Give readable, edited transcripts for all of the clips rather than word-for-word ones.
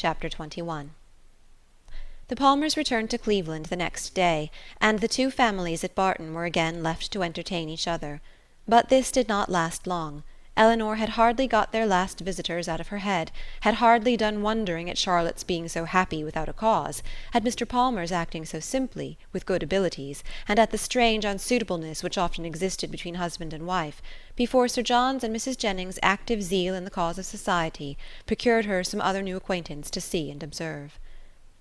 Chapter 21. The Palmers returned to Cleveland the next day, and the two families at Barton were again left to entertain each other. But this did not last long. Elinor had hardly got their last visitors out of her head, had hardly done wondering at Charlotte's being so happy without a cause, at Mr. Palmer's acting so simply, with good abilities, and at the strange unsuitableness which often existed between husband and wife, before Sir John's and Mrs. Jennings's active zeal in the cause of society procured her some other new acquaintance to see and observe.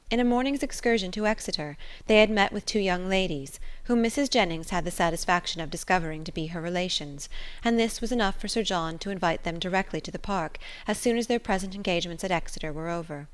In a morning's excursion to Exeter, they had met with two young ladies, whom Mrs. Jennings had the satisfaction of discovering to be her relations, and this was enough for Sir John to invite them directly to the park, as soon as their present engagements at Exeter were over.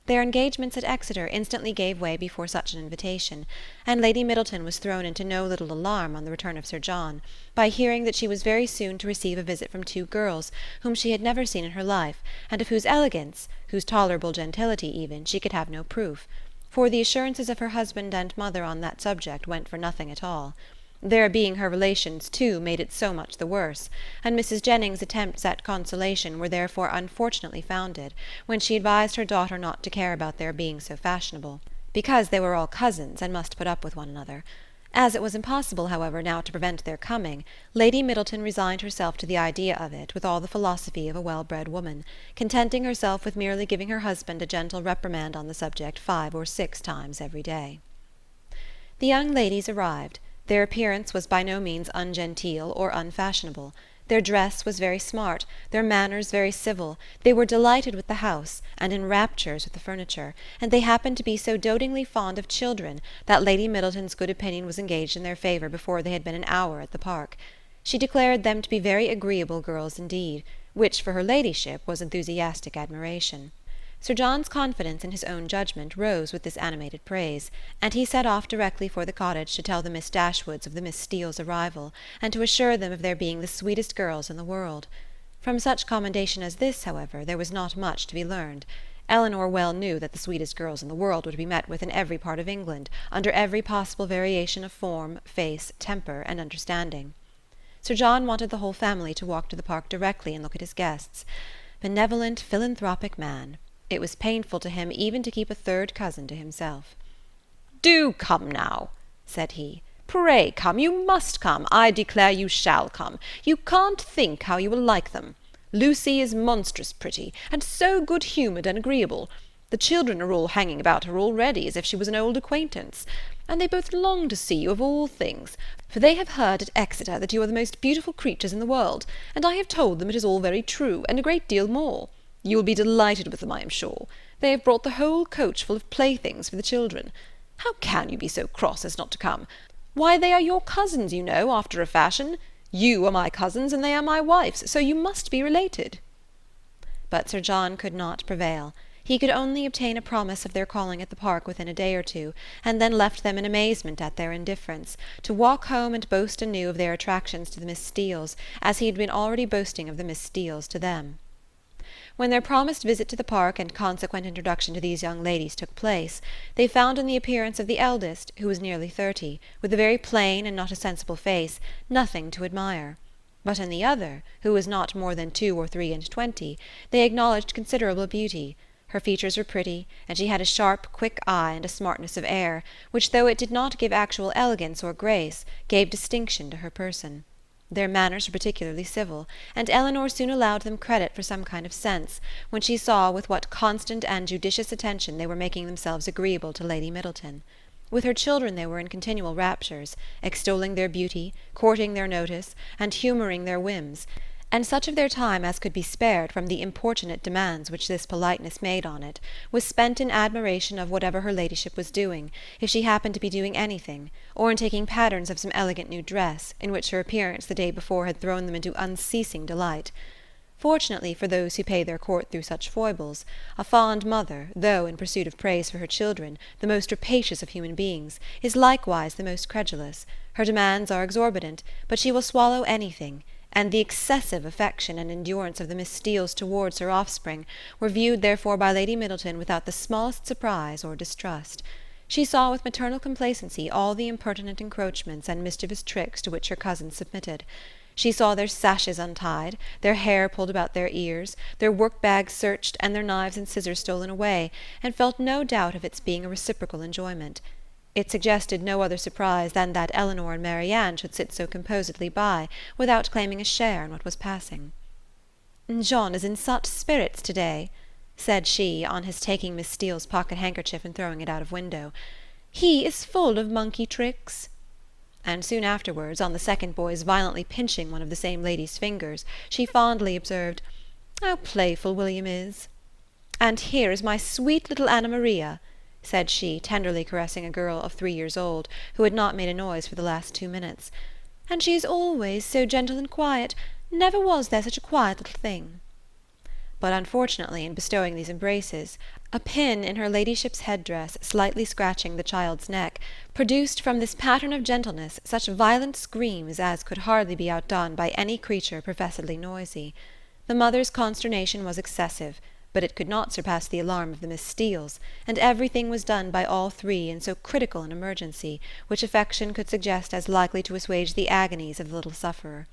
Their engagements at Exeter instantly gave way before such an invitation, and Lady Middleton was thrown into no little alarm on the return of Sir John, by hearing that she was very soon to receive a visit from two girls whom she had never seen in her life, and of whose elegance, whose tolerable gentility even, she could have no proof, for the assurances of her husband and mother on that subject went for nothing at all. Their being her relations, too, made it so much the worse, and Mrs. Jennings's attempts at consolation were therefore unfortunately founded, when she advised her daughter not to care about their being so fashionable, because they were all cousins and must put up with one another. As it was impossible, however, now to prevent their coming, Lady Middleton resigned herself to the idea of it with all the philosophy of a well-bred woman, contenting herself with merely giving her husband a gentle reprimand on the subject 5 or 6 times every day. The young ladies arrived. Their appearance was by no means ungenteel or unfashionable. Their dress was very smart, their manners very civil, they were delighted with the house, and in raptures with the furniture, and they happened to be so dotingly fond of children that Lady Middleton's good opinion was engaged in their favour before they had been an hour at the park. She declared them to be very agreeable girls indeed, which for her ladyship was enthusiastic admiration. Sir John's confidence in his own judgment rose with this animated praise, and he set off directly for the cottage to tell the Miss Dashwoods of the Miss Steeles' arrival, and to assure them of their being the sweetest girls in the world. From such commendation as this, however, there was not much to be learned. Elinor well knew that the sweetest girls in the world would be met with in every part of England, under every possible variation of form, face, temper, and understanding. Sir John wanted the whole family to walk to the park directly and look at his guests. Benevolent, philanthropic man! It was painful to him even to keep a third cousin to himself. "Do come now," said he. "Pray come, you must come. I declare you shall come. You can't think how you will like them. Lucy is monstrous pretty, and so good-humoured and agreeable. The children are all hanging about her already, as if she was an old acquaintance. And they both long to see you of all things, for they have heard at Exeter that you are the most beautiful creatures in the world, and I have told them it is all very true, and a great deal more. You will be delighted with them, I am sure. They have brought the whole coach full of playthings for the children. How can you be so cross as not to come? Why, they are your cousins, you know, after a fashion. You are my cousins, and they are my wife's, so you must be related." But Sir John could not prevail. He could only obtain a promise of their calling at the park within a day or two, and then left them in amazement at their indifference, to walk home and boast anew of their attractions to the Miss Steeles, as he had been already boasting of the Miss Steeles to them. When their promised visit to the park and consequent introduction to these young ladies took place, they found in the appearance of the eldest, who was nearly 30, with a very plain and not a sensible face, nothing to admire. But in the other, who was not more than 2 or 3 and 20, they acknowledged considerable beauty. Her features were pretty, and she had a sharp, quick eye and a smartness of air, which, though it did not give actual elegance or grace, gave distinction to her person. Their manners were particularly civil, and Elinor soon allowed them credit for some kind of sense, when she saw with what constant and judicious attention they were making themselves agreeable to Lady Middleton. With her children they were in continual raptures, extolling their beauty, courting their notice, and humouring their whims, and such of their time as could be spared from the importunate demands which this politeness made on it was spent in admiration of whatever her ladyship was doing, if she happened to be doing anything, or in taking patterns of some elegant new dress, in which her appearance the day before had thrown them into unceasing delight. Fortunately for those who pay their court through such foibles, a fond mother, though, in pursuit of praise for her children, the most rapacious of human beings, is likewise the most credulous. Her demands are exorbitant, but she will swallow anything, and the excessive affection and endurance of the Miss Steeles towards her offspring were viewed therefore by Lady Middleton without the smallest surprise or distrust. She saw with maternal complacency all the impertinent encroachments and mischievous tricks to which her cousins submitted. She saw their sashes untied, their hair pulled about their ears, their work-bags searched, and their knives and scissors stolen away, and felt no doubt of its being a reciprocal enjoyment. It suggested no other surprise than that Elinor and Marianne should sit so composedly by, without claiming a share in what was passing. "John is in such spirits to-day," said she, on his taking Miss Steele's pocket-handkerchief and throwing it out of window. "He is full of monkey tricks." And soon afterwards, on the second boy's violently pinching one of the same lady's fingers, she fondly observed, "How playful William is!" "And here is my sweet little Anna Maria," said she, tenderly caressing a girl of 3 years old, who had not made a noise for the last 2 minutes. "And she is always so gentle and quiet. Never was there such a quiet little thing." But unfortunately, in bestowing these embraces, a pin in her ladyship's head-dress, slightly scratching the child's neck, produced from this pattern of gentleness such violent screams as could hardly be outdone by any creature professedly noisy. The mother's consternation was excessive, but it could not surpass the alarm of the Miss Steeles, and everything was done by all three in so critical an emergency, which affection could suggest as likely to assuage the agonies of the little sufferer.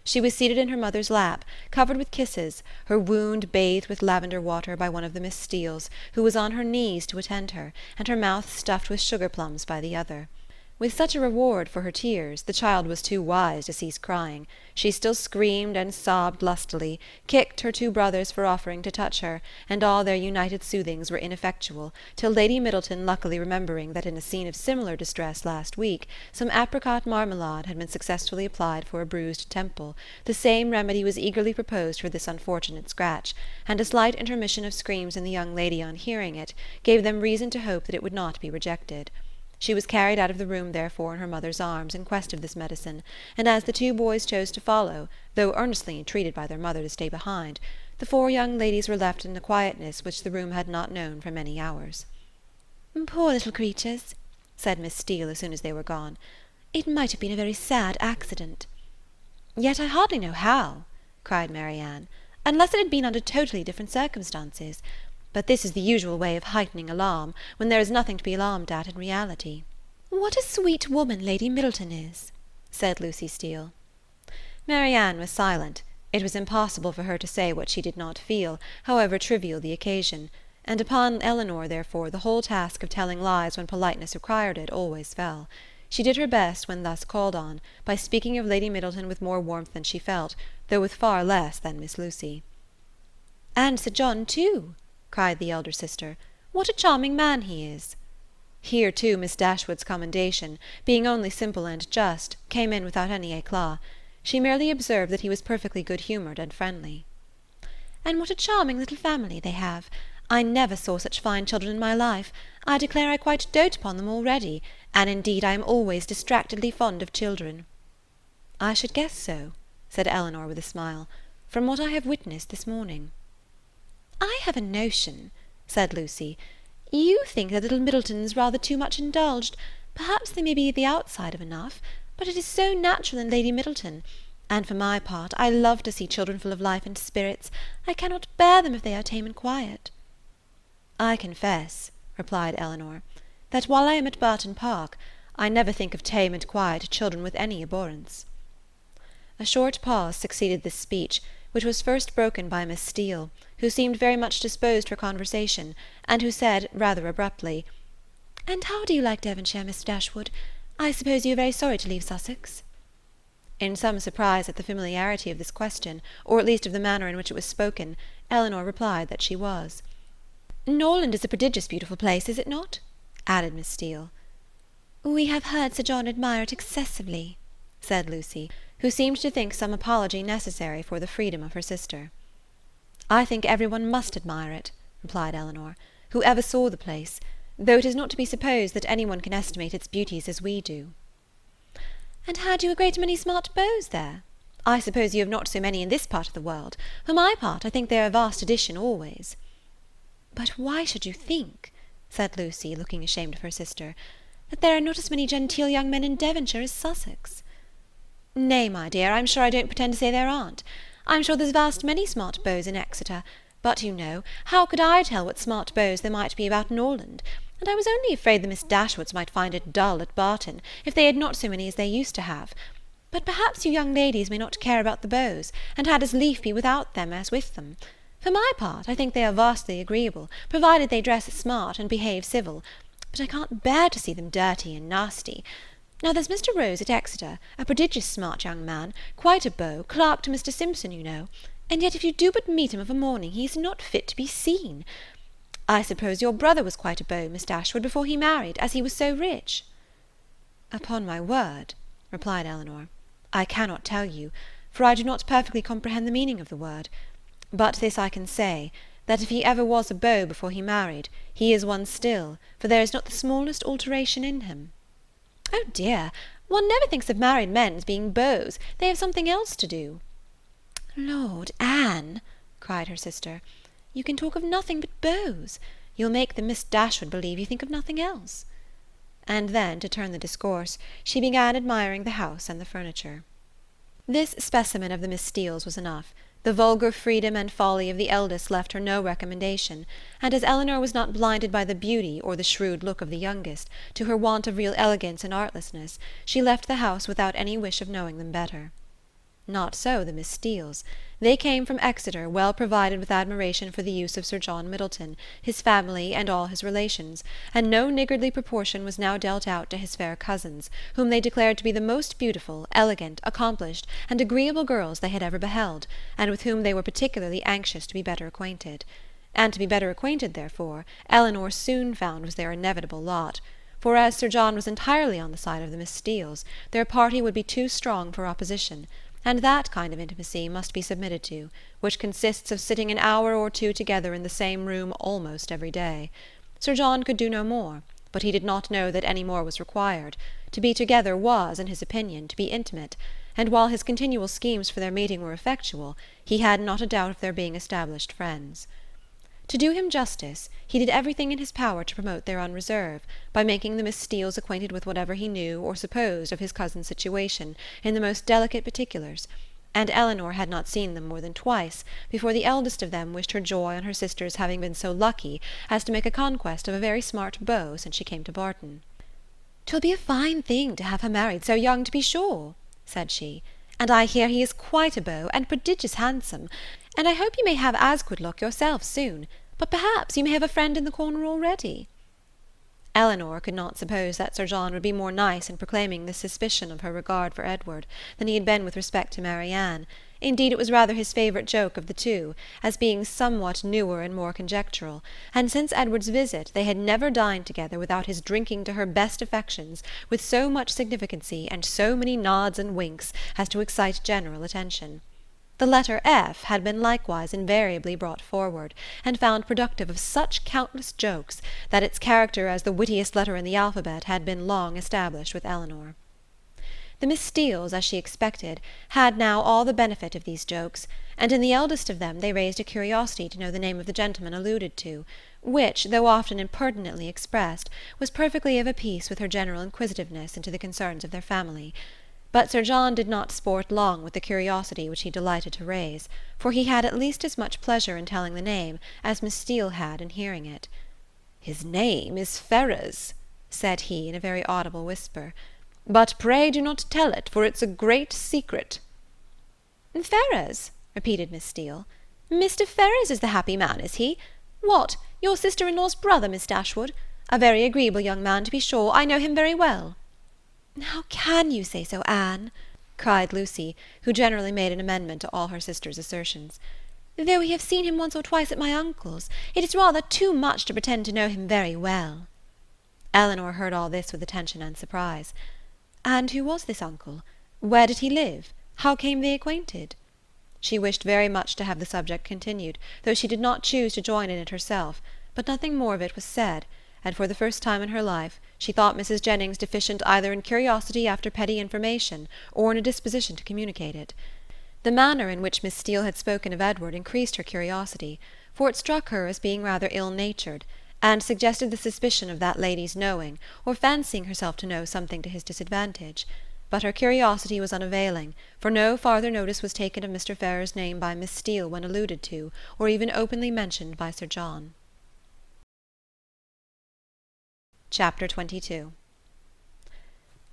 She was seated in her mother's lap, covered with kisses, her wound bathed with lavender water by one of the Miss Steeles, who was on her knees to attend her, and her mouth stuffed with sugar-plums by the other. With such a reward for her tears, the child was too wise to cease crying. She still screamed and sobbed lustily, kicked her 2 brothers for offering to touch her, and all their united soothings were ineffectual, till Lady Middleton, luckily remembering that in a scene of similar distress last week some apricot marmalade had been successfully applied for a bruised temple, the same remedy was eagerly proposed for this unfortunate scratch, and a slight intermission of screams in the young lady on hearing it gave them reason to hope that it would not be rejected. She was carried out of the room, therefore, in her mother's arms, in quest of this medicine, and as the 2 boys chose to follow, though earnestly entreated by their mother to stay behind, the 4 young ladies were left in a quietness which the room had not known for many hours. "Poor little creatures," said Miss Steele as soon as they were gone. "It might have been a very sad accident." "Yet I hardly know how," cried Marianne, "unless it had been under totally different circumstances. But this is the usual way of heightening alarm, when there is nothing to be alarmed at in reality." "What a sweet woman Lady Middleton is," said Lucy Steele. Marianne was silent. It was impossible for her to say what she did not feel, however trivial the occasion, and upon Elinor, therefore, the whole task of telling lies when politeness required it always fell. She did her best, when thus called on, by speaking of Lady Middleton with more warmth than she felt, though with far less than Miss Lucy. "And Sir John too," cried the elder sister. "What a charming man he is!" Here, too, Miss Dashwood's commendation, being only simple and just, came in without any éclat. She merely observed that he was perfectly good-humoured and friendly. "And what a charming little family they have! I never saw such fine children in my life. I declare I quite dote upon them already, and indeed I am always distractedly fond of children." "I should guess so," said Elinor with a smile, "from what I have witnessed this morning." "I have a notion," said Lucy. "You think the little Middletons rather too much indulged. Perhaps they may be the outside of enough, but it is so natural in Lady Middleton. And for my part, I love to see children full of life and spirits. I cannot bear them if they are tame and quiet." "I confess," replied Elinor, "that while I am at Barton Park, I never think of tame and quiet children with any abhorrence." A short pause succeeded this speech, which was first broken by Miss Steele, who seemed very much disposed for conversation, and who said, rather abruptly, "And how do you like Devonshire, Miss Dashwood? I suppose you are very sorry to leave Sussex?" In some surprise at the familiarity of this question, or at least of the manner in which it was spoken, Elinor replied that she was. "Norland is a prodigious beautiful place, is it not?" added Miss Steele. "We have heard Sir John admire it excessively," said Lucy, who seemed to think some apology necessary for the freedom of her sister. "I think every one must admire it," replied Elinor, "who ever saw the place, though it is not to be supposed that any one can estimate its beauties as we do." "And had you a great many smart beaux there? I suppose you have not so many in this part of the world. For my part, I think they are a vast addition always." "But why should you think," said Lucy, looking ashamed of her sister, "that there are not as many genteel young men in Devonshire as Sussex?" "Nay, my dear, I'm sure I don't pretend to say there aren't. I'm sure there's vast many smart beaux in Exeter, but, you know, how could I tell what smart beaux there might be about Norland? And I was only afraid the Miss Dashwoods might find it dull at Barton, if they had not so many as they used to have. But perhaps you young ladies may not care about the beaux, and had as lief be without them as with them. For my part, I think they are vastly agreeable, provided they dress smart and behave civil, but I can't bear to see them dirty and nasty. Now there's Mr. Rose at Exeter, a prodigious smart young man, quite a beau, clerk to Mr. Simpson, you know, and yet if you do but meet him of a morning, he is not fit to be seen. I suppose your brother was quite a beau, Miss Dashwood, before he married, as he was so rich." "Upon my word," replied Elinor, "I cannot tell you, for I do not perfectly comprehend the meaning of the word. But this I can say, that if he ever was a beau before he married, he is one still, for there is not the smallest alteration in him." "Oh dear, one never thinks of married men as being beaux. They have something else to do." "Lord, Anne," cried her sister, "you can talk of nothing but beaux. You'll make the Miss Dashwood believe you think of nothing else." And then, to turn the discourse, she began admiring the house and the furniture. This specimen of the Miss Steeles was enough. The vulgar freedom and folly of the eldest left her no recommendation, and as Elinor was not blinded by the beauty or the shrewd look of the youngest to her want of real elegance and artlessness, she left the house without any wish of knowing them better. Not so the Miss Steeles. They came from Exeter, well provided with admiration for the use of Sir John Middleton, his family, and all his relations, and no niggardly proportion was now dealt out to his fair cousins, whom they declared to be the most beautiful, elegant, accomplished, and agreeable girls they had ever beheld, and with whom they were particularly anxious to be better acquainted. And to be better acquainted, therefore, Elinor soon found was their inevitable lot. For as Sir John was entirely on the side of the Miss Steeles, their party would be too strong for opposition, and that kind of intimacy must be submitted to, which consists of sitting an hour or two together in the same room almost every day. Sir John could do no more, but he did not know that any more was required. To be together was, in his opinion, to be intimate, and while his continual schemes for their meeting were effectual, he had not a doubt of their being established friends. To do him justice, he did everything in his power to promote their unreserve, by making the Miss Steeles acquainted with whatever he knew or supposed of his cousin's situation, in the most delicate particulars, and Elinor had not seen them more than twice, before the eldest of them wished her joy on her sister's having been so lucky as to make a conquest of a very smart beau since she came to Barton. "'Twill be a fine thing to have her married so young, to be sure," said she, "and I hear he is quite a beau, and prodigious handsome, and I hope you may have as good luck yourself soon, but perhaps you may have a friend in the corner already." Elinor could not suppose that Sir John would be more nice in proclaiming this suspicion of her regard for Edward than he had been with respect to Marianne. Indeed, it was rather his favourite joke of the two, as being somewhat newer and more conjectural, and since Edward's visit they had never dined together without his drinking to her best affections with so much significancy and so many nods and winks as to excite general attention. The letter F had been likewise invariably brought forward, and found productive of such countless jokes that its character as the wittiest letter in the alphabet had been long established with Elinor. The Miss Steeles, as she expected, had now all the benefit of these jokes, and in the eldest of them they raised a curiosity to know the name of the gentleman alluded to, which, though often impertinently expressed, was perfectly of a piece with her general inquisitiveness into the concerns of their family. But Sir John did not sport long with the curiosity which he delighted to raise, for he had at least as much pleasure in telling the name as Miss Steele had in hearing it. "His name is Ferrers," said he in a very audible whisper, "but pray do not tell it, for it's a great secret." "Ferrers?" repeated Miss Steele. "Mr. Ferrers is the happy man, is he? What, your sister-in-law's brother, Miss Dashwood? A very agreeable young man, to be sure. I know him very well." "How can you say so, Anne?" cried Lucy, who generally made an amendment to all her sister's assertions. "Though we have seen him once or twice at my uncle's, it is rather too much to pretend to know him very well." Elinor heard all this with attention and surprise. "And who was this uncle? Where did he live? How came they acquainted?" She wished very much to have the subject continued, though she did not choose to join in it herself, but nothing more of it was said, and for the first time in her life she thought Mrs. Jennings deficient either in curiosity after petty information or in a disposition to communicate it. The manner in which Miss Steele had spoken of Edward increased her curiosity, for it struck her as being rather ill-natured, and suggested the suspicion of that lady's knowing, or fancying herself to know something to his disadvantage. But her curiosity was unavailing, for no farther notice was taken of Mr. Ferrers' name by Miss Steele when alluded to, or even openly mentioned by Sir John. Chapter 22.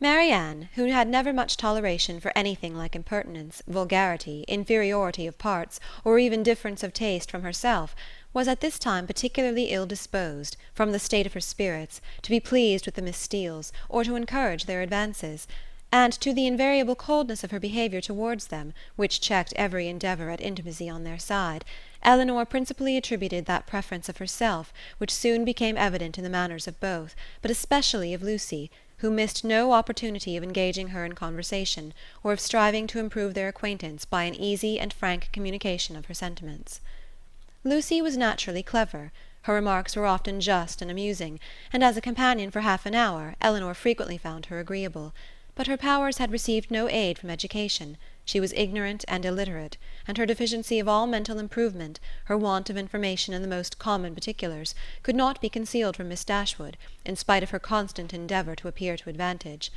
Marianne, who had never much toleration for anything like impertinence, vulgarity, inferiority of parts, or even difference of taste from herself, was at this time particularly ill disposed, from the state of her spirits, to be pleased with the Miss Steeles, or to encourage their advances; and to the invariable coldness of her behaviour towards them, which checked every endeavour at intimacy on their side, Elinor principally attributed that preference of herself which soon became evident in the manners of both, but especially of Lucy, who missed no opportunity of engaging her in conversation, or of striving to improve their acquaintance by an easy and frank communication of her sentiments. Lucy was naturally clever. Her remarks were often just and amusing, and as a companion for half an hour Elinor frequently found her agreeable. But her powers had received no aid from education. She was ignorant and illiterate, and her deficiency of all mental improvement, her want of information in the most common particulars, could not be concealed from Miss Dashwood, in spite of her constant endeavour to appear to advantage.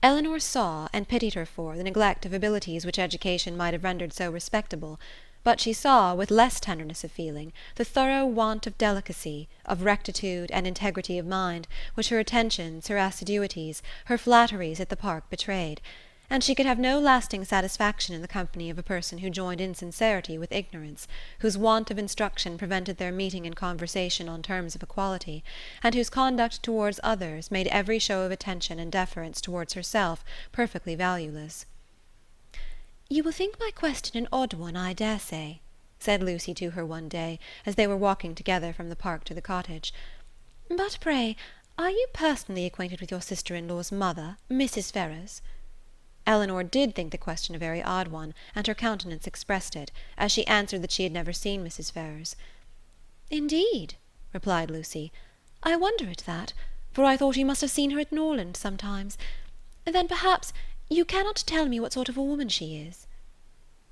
Elinor saw, and pitied her for, the neglect of abilities which education might have rendered so respectable; but she saw, with less tenderness of feeling, the thorough want of delicacy, of rectitude and integrity of mind, which her attentions, her assiduities, her flatteries at the Park betrayed; and she could have no lasting satisfaction in the company of a person who joined insincerity with ignorance, whose want of instruction prevented their meeting in conversation on terms of equality, and whose conduct towards others made every show of attention and deference towards herself perfectly valueless. "You will think my question an odd one, I dare say," said Lucy to her one day, as they were walking together from the Park to the cottage; "but pray, are you personally acquainted with your sister-in-law's mother, Mrs. Ferrars?" Elinor did think the question a very odd one, and her countenance expressed it, as she answered that she had never seen Mrs. Ferrars. "Indeed," replied Lucy, "I wonder at that, for I thought you must have seen her at Norland sometimes. Then perhaps you cannot tell me what sort of a woman she is?"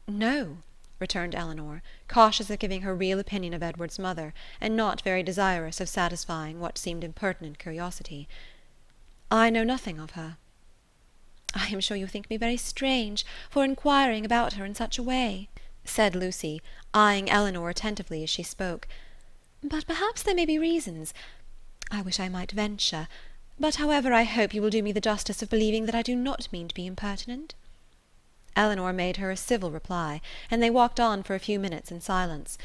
"No," returned Elinor, cautious of giving her real opinion of Edward's mother, and not very desirous of satisfying what seemed impertinent curiosity. "I know nothing of her." "I am sure you think me very strange for inquiring about her in such a way," said Lucy, eyeing Elinor attentively as she spoke; "but perhaps there may be reasons. I wish I might venture, but however I hope you will do me the justice of believing that I do not mean to be impertinent." Elinor made her a civil reply, and they walked on for a few minutes in silence.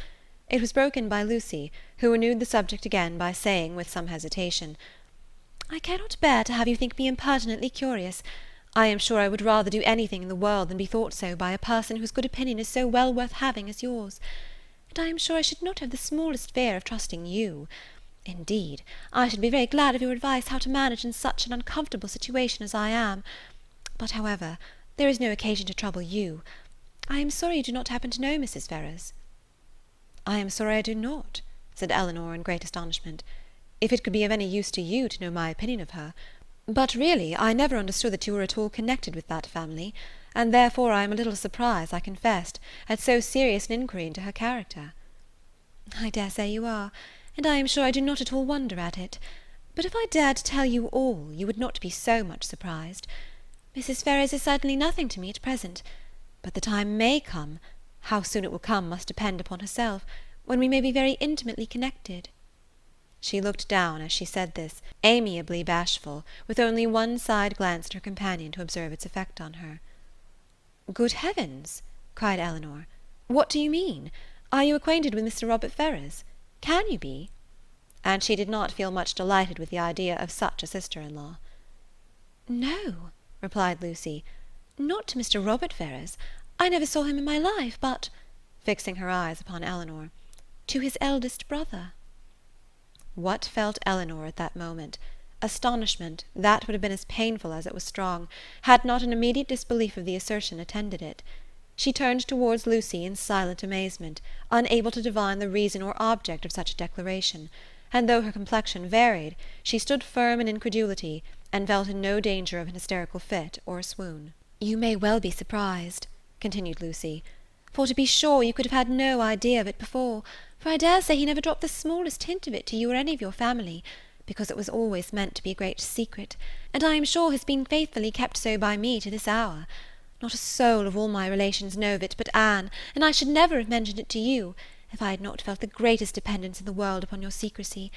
It was broken by Lucy, who renewed the subject again by saying, with some hesitation, "I cannot bear to have you think me impertinently curious. I am sure I would rather do anything in the world than be thought so by a person whose good opinion is so well worth having as yours. And I am sure I should not have the smallest fear of trusting you. Indeed, I should be very glad of your advice how to manage in such an uncomfortable situation as I am. But, however, there is no occasion to trouble you. I am sorry you do not happen to know Mrs. Ferrars." "I am sorry I do not," said Elinor in great astonishment, "if it could be of any use to you to know my opinion of her. But really I never understood that you were at all connected with that family, and therefore I am a little surprised, I confessed, at so serious an inquiry into her character." "I dare say you are, and I am sure I do not at all wonder at it. But if I dared tell you all, you would not be so much surprised. Mrs. Ferrars is certainly nothing to me at present, but the time may come, how soon it will come must depend upon herself, when we may be very intimately connected." She looked down as she said this, amiably bashful, with only one side glance at her companion to observe its effect on her. "Good heavens!" cried Elinor, "what do you mean? Are you acquainted with Mr. Robert Ferrars? Can you be?" And she did not feel much delighted with the idea of such a sister-in-law. "No," replied Lucy, "not to Mr. Robert Ferrars. I never saw him in my life, but," fixing her eyes upon Elinor, "to his eldest brother." What felt Elinor at that moment? Astonishment, that would have been as painful as it was strong, had not an immediate disbelief of the assertion attended it. She turned towards Lucy in silent amazement, unable to divine the reason or object of such a declaration; and though her complexion varied, she stood firm in incredulity, and felt in no danger of an hysterical fit or a swoon. "You may well be surprised," continued Lucy, "for to be sure you could have had no idea of it before, for I dare say he never dropped the smallest hint of it to you or any of your family, because it was always meant to be a great secret, and I am sure has been faithfully kept so by me to this hour. Not a soul of all my relations know of it but Anne, and I should never have mentioned it to you, if I had not felt the greatest dependence in the world upon your secrecy,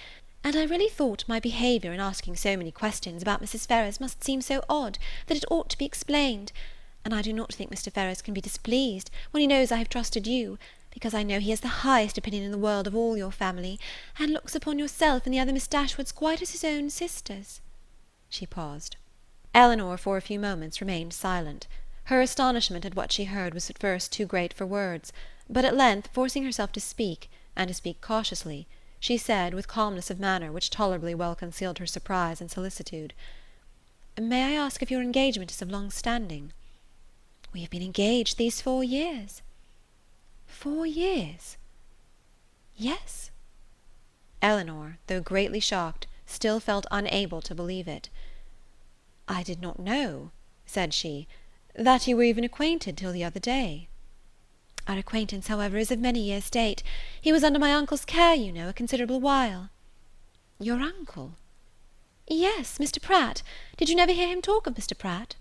and I really thought my behaviour in asking so many questions about Mrs. Ferrars must seem so odd that it ought to be explained, and I do not think Mr. Ferrars can be displeased when he knows I have trusted you, because I know he has the highest opinion in the world of all your family, and looks upon yourself and the other Miss Dashwoods quite as his own sisters." She paused. Elinor for a few moments remained silent. Her astonishment at what she heard was at first too great for words, but at length, forcing herself to speak, and to speak cautiously, she said, with calmness of manner which tolerably well concealed her surprise and solicitude, "May I ask if your engagement is of long standing?" "We have been engaged these 4 years." 4 years? Yes. Elinor, though greatly shocked, still felt unable to believe it. "I did not know," said she, "that you were even acquainted till the other day." "Our acquaintance, however, is of many years' date. He was under my uncle's care, you know, a considerable while." "Your uncle?" "Yes, Mr. Pratt. Did you never hear him talk of Mr. Pratt?"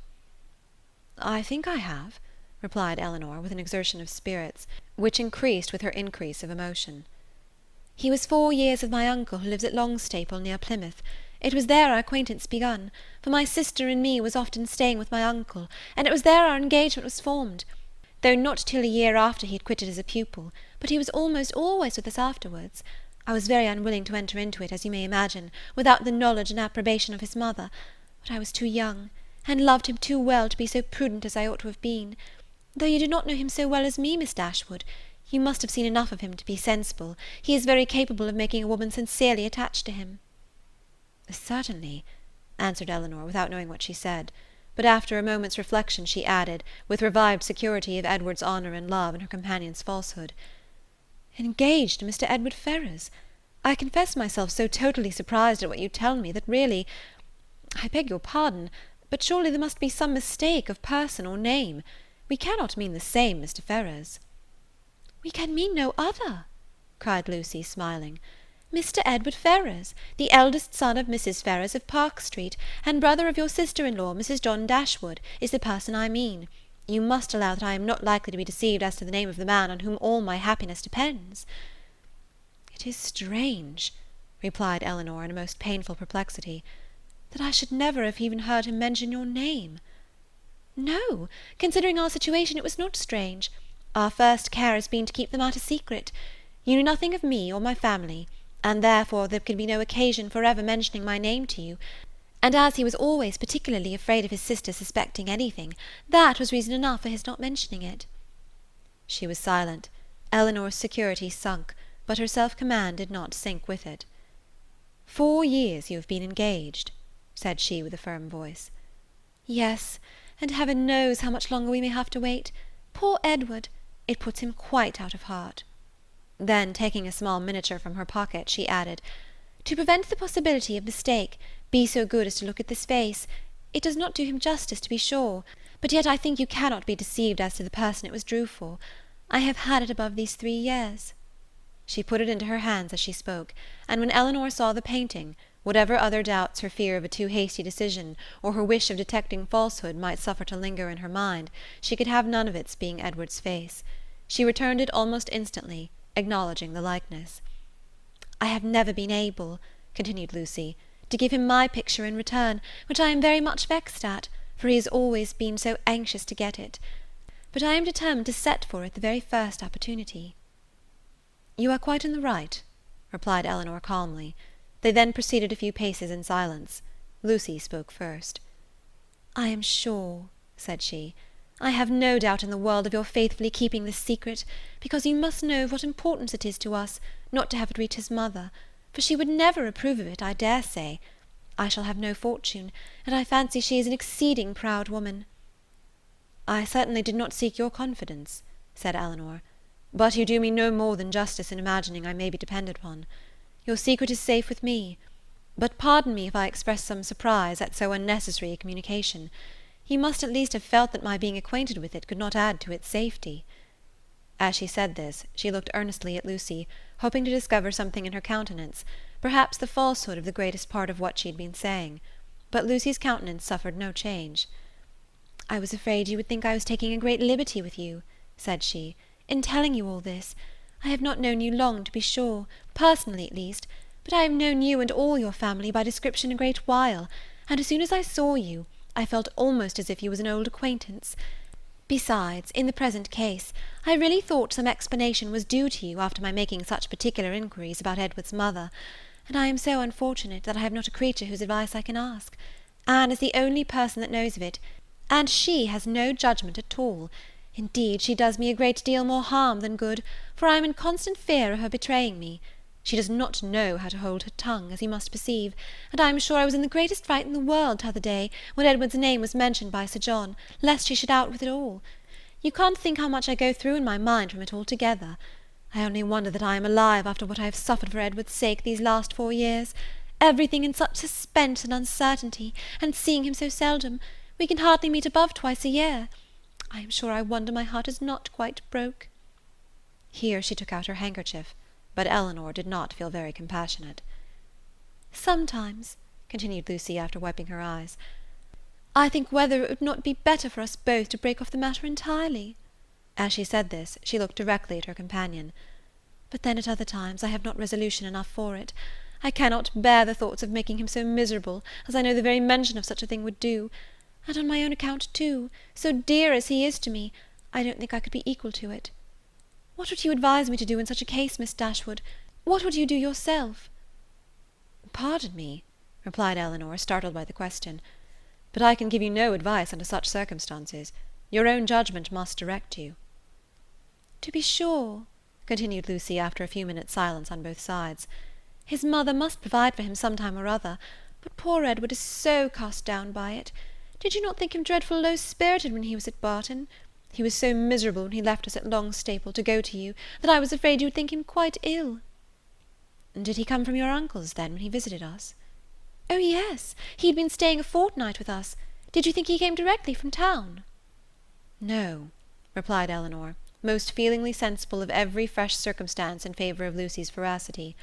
"I think I have," replied Elinor, with an exertion of spirits, which increased with her increase of emotion. "He was 4 years with my uncle, who lives at Longstaple, near Plymouth. It was there our acquaintance begun, for my sister and me was often staying with my uncle, and it was there our engagement was formed, though not till a year after he had quitted as a pupil, but he was almost always with us afterwards. I was very unwilling to enter into it, as you may imagine, without the knowledge and approbation of his mother, but I was too young, and loved him too well to be so prudent as I ought to have been. Though you do not know him so well as me, Miss Dashwood, you must have seen enough of him to be sensible he is very capable of making a woman sincerely attached to him." "Certainly," answered Elinor, without knowing what she said; but after a moment's reflection she added, with revived security of Edward's honour and love and her companion's falsehood, "Engaged to Mr. Edward Ferrars! I confess myself so totally surprised at what you tell me that really, I beg your pardon, but surely there must be some mistake of person or name. We cannot mean the same Mr. Ferrars." "We can mean no other," cried Lucy, smiling. "Mr. Edward Ferrars, the eldest son of Mrs. Ferrars of Park Street, and brother of your sister-in-law, Mrs. John Dashwood, is the person I mean. You must allow that I am not likely to be deceived as to the name of the man on whom all my happiness depends." "It is strange," replied Elinor, in a most painful perplexity, "that I should never have even heard him mention your name." "No, considering our situation, it was not strange. Our first care has been to keep the matter secret. You knew nothing of me or my family, and therefore there could be no occasion for ever mentioning my name to you, and as he was always particularly afraid of his sister suspecting anything, that was reason enough for his not mentioning it." She was silent. Elinor's security sunk, but her self-command did not sink with it. "4 years you have been engaged," said she with a firm voice. "Yes, and heaven knows how much longer we may have to wait. Poor Edward! It puts him quite out of heart." Then, taking a small miniature from her pocket, she added, "To prevent the possibility of mistake, be so good as to look at this face. It does not do him justice, to be sure, but yet I think you cannot be deceived as to the person it was drew for. I have had it above these 3 years." She put it into her hands as she spoke, and when Elinor saw the painting, whatever other doubts her fear of a too hasty decision, or her wish of detecting falsehood might suffer to linger in her mind, she could have none of its being Edward's face. She returned it almost instantly, acknowledging the likeness. "I have never been able," continued Lucy, "to give him my picture in return, which I am very much vexed at, for he has always been so anxious to get it. But I am determined to set for it the very first opportunity." "You are quite in the right," replied Elinor calmly. They then proceeded a few paces in silence. Lucy spoke first. "I am sure," said she, "I have no doubt in the world of your faithfully keeping this secret, because you must know of what importance it is to us not to have it reach his mother, for she would never approve of it, I dare say. I shall have no fortune, and I fancy she is an exceeding proud woman." "I certainly did not seek your confidence," said Elinor, "but you do me no more than justice in imagining I may be depended upon. Your secret is safe with me. But pardon me if I express some surprise at so unnecessary a communication. You must at least have felt that my being acquainted with it could not add to its safety." As she said this, she looked earnestly at Lucy, hoping to discover something in her countenance, perhaps the falsehood of the greatest part of what she had been saying. But Lucy's countenance suffered no change. "I was afraid you would think I was taking a great liberty with you," said she, "in telling you all this. I have not known you long, to be sure, personally at least, but I have known you and all your family by description a great while, and as soon as I saw you, I felt almost as if you was an old acquaintance. Besides, in the present case, I really thought some explanation was due to you after my making such particular inquiries about Edward's mother, and I am so unfortunate that I have not a creature whose advice I can ask. Anne is the only person that knows of it, and she has no judgment at all. Indeed, she does me a great deal more harm than good, for I am in constant fear of her betraying me. She does not know how to hold her tongue, as you must perceive, and I am sure I was in the greatest fright in the world t'other day, when Edward's name was mentioned by Sir John, lest she should out with it all. You can't think how much I go through in my mind from it altogether. I only wonder that I am alive after what I have suffered for Edward's sake these last 4 years. Everything in such suspense and uncertainty, and seeing him so seldom. We can hardly meet above twice a year. I am sure I wonder my heart is not quite broke." Here she took out her handkerchief, but Elinor did not feel very compassionate. "Sometimes," continued Lucy, after wiping her eyes, "I think whether it would not be better for us both to break off the matter entirely." As she said this, she looked directly at her companion. "But then at other times I have not resolution enough for it. I cannot bear the thoughts of making him so miserable, as I know the very mention of such a thing would do. And on my own account too, so dear as he is to me, I don't think I could be equal to it. What would you advise me to do in such a case, Miss Dashwood? What would you do yourself?" "Pardon me," replied Elinor, startled by the question, "but I can give you no advice under such circumstances. Your own judgment must direct you." "To be sure," continued Lucy, after a few minutes' silence on both sides, "his mother must provide for him some time or other, but poor Edward is so cast down by it. Did you not think him dreadful low-spirited when he was at Barton? He was so miserable when he left us at Longstaple to go to you, that I was afraid you would think him quite ill." "Did he come from your uncle's, then, when he visited us?" "Oh, yes, he had been staying a fortnight with us. Did you think he came directly from town?" "No," replied Elinor, most feelingly sensible of every fresh circumstance in favour of Lucy's veracity.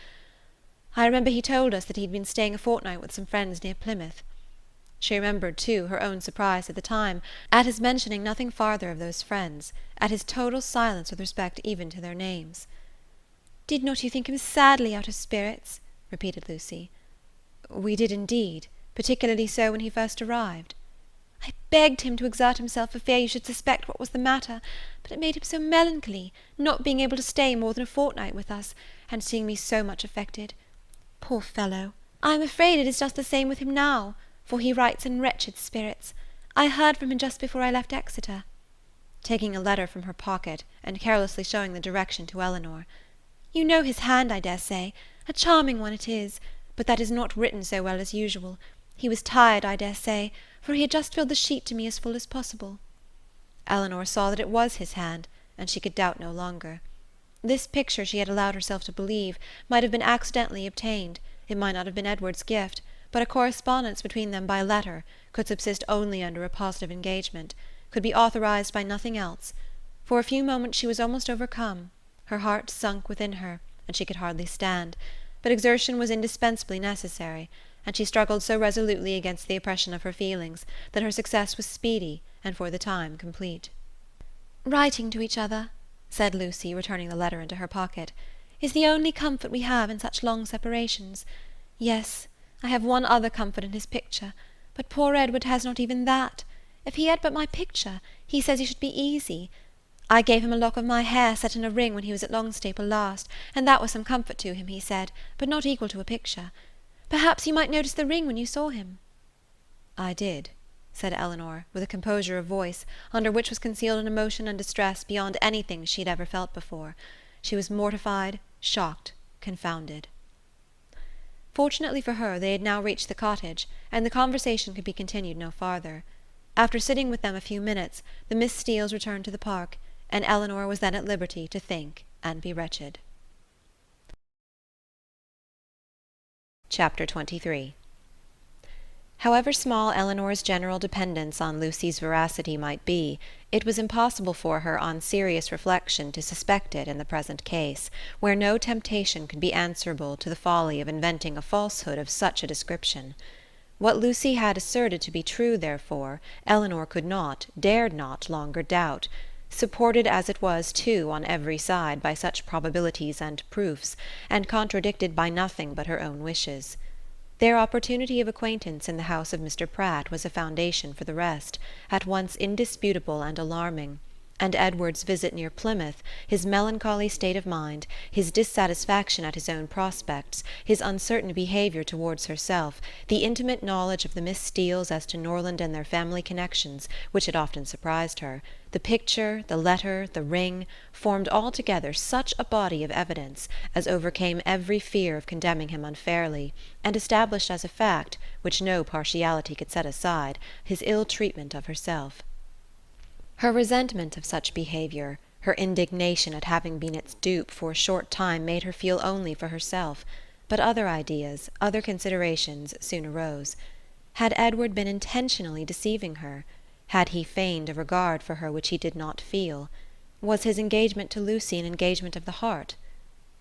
"I remember he told us that he had been staying a fortnight with some friends near Plymouth." She remembered, too, her own surprise at the time, at his mentioning nothing farther of those friends, at his total silence with respect even to their names. "Did not you think him sadly out of spirits?" repeated Lucy. "We did indeed, particularly so when he first arrived." "I begged him to exert himself for fear you should suspect what was the matter, but it made him so melancholy, not being able to stay more than a fortnight with us, and seeing me so much affected. Poor fellow! I am afraid it is just the same with him now, for he writes in wretched spirits. I heard from him just before I left Exeter," taking a letter from her pocket, and carelessly showing the direction to Elinor. "You know his hand, I dare say. A charming one it is, but that is not written so well as usual. He was tired, I dare say, for he had just filled the sheet to me as full as possible." Elinor saw that it was his hand, and she could doubt no longer. This picture, she had allowed herself to believe, might have been accidentally obtained. It might not have been Edward's gift, but a correspondence between them by letter could subsist only under a positive engagement, could be authorized by nothing else. For a few moments she was almost overcome. Her heart sunk within her, and she could hardly stand, but exertion was indispensably necessary, and she struggled so resolutely against the oppression of her feelings that her success was speedy, and for the time complete. "Writing to each other," said Lucy, returning the letter into her pocket, "is the only comfort we have in such long separations. Yes, I have one other comfort in his picture, but poor Edward has not even that. If he had but my picture, he says he should be easy. I gave him a lock of my hair set in a ring when he was at Longstaple last, and that was some comfort to him, he said, but not equal to a picture. Perhaps you might notice the ring when you saw him." "I did," said Elinor, with a composure of voice, under which was concealed an emotion and distress beyond anything she had ever felt before. She was mortified, shocked, confounded. Fortunately for her, they had now reached the cottage, and the conversation could be continued no farther. After sitting with them a few minutes, the Miss Steeles returned to the park, and Elinor was then at liberty to think and be wretched. Chapter 23. However small Elinor's general dependence on Lucy's veracity might be, it was impossible for her on serious reflection to suspect it in the present case, where no temptation could be answerable to the folly of inventing a falsehood of such a description. What Lucy had asserted to be true, therefore, Elinor could not, dared not longer doubt. supported as it was too on every side by such probabilities and proofs, and contradicted by nothing but her own wishes. Their opportunity of acquaintance in the house of Mr. Pratt was a foundation for the rest, at once indisputable and alarming, and Edward's visit near Plymouth, his melancholy state of mind, his dissatisfaction at his own prospects, his uncertain behaviour towards herself, the intimate knowledge of the Miss Steeles as to Norland and their family connections, which had often surprised her, the picture, the letter, the ring, formed altogether such a body of evidence as overcame every fear of condemning him unfairly, and established as a fact, which no partiality could set aside, his ill treatment of herself. Her resentment of such behaviour, her indignation at having been its dupe for a short time made her feel only for herself, but other ideas, other considerations, soon arose. Had Edward been intentionally deceiving her? Had he feigned a regard for her which he did not feel? Was his engagement to Lucy an engagement of the heart?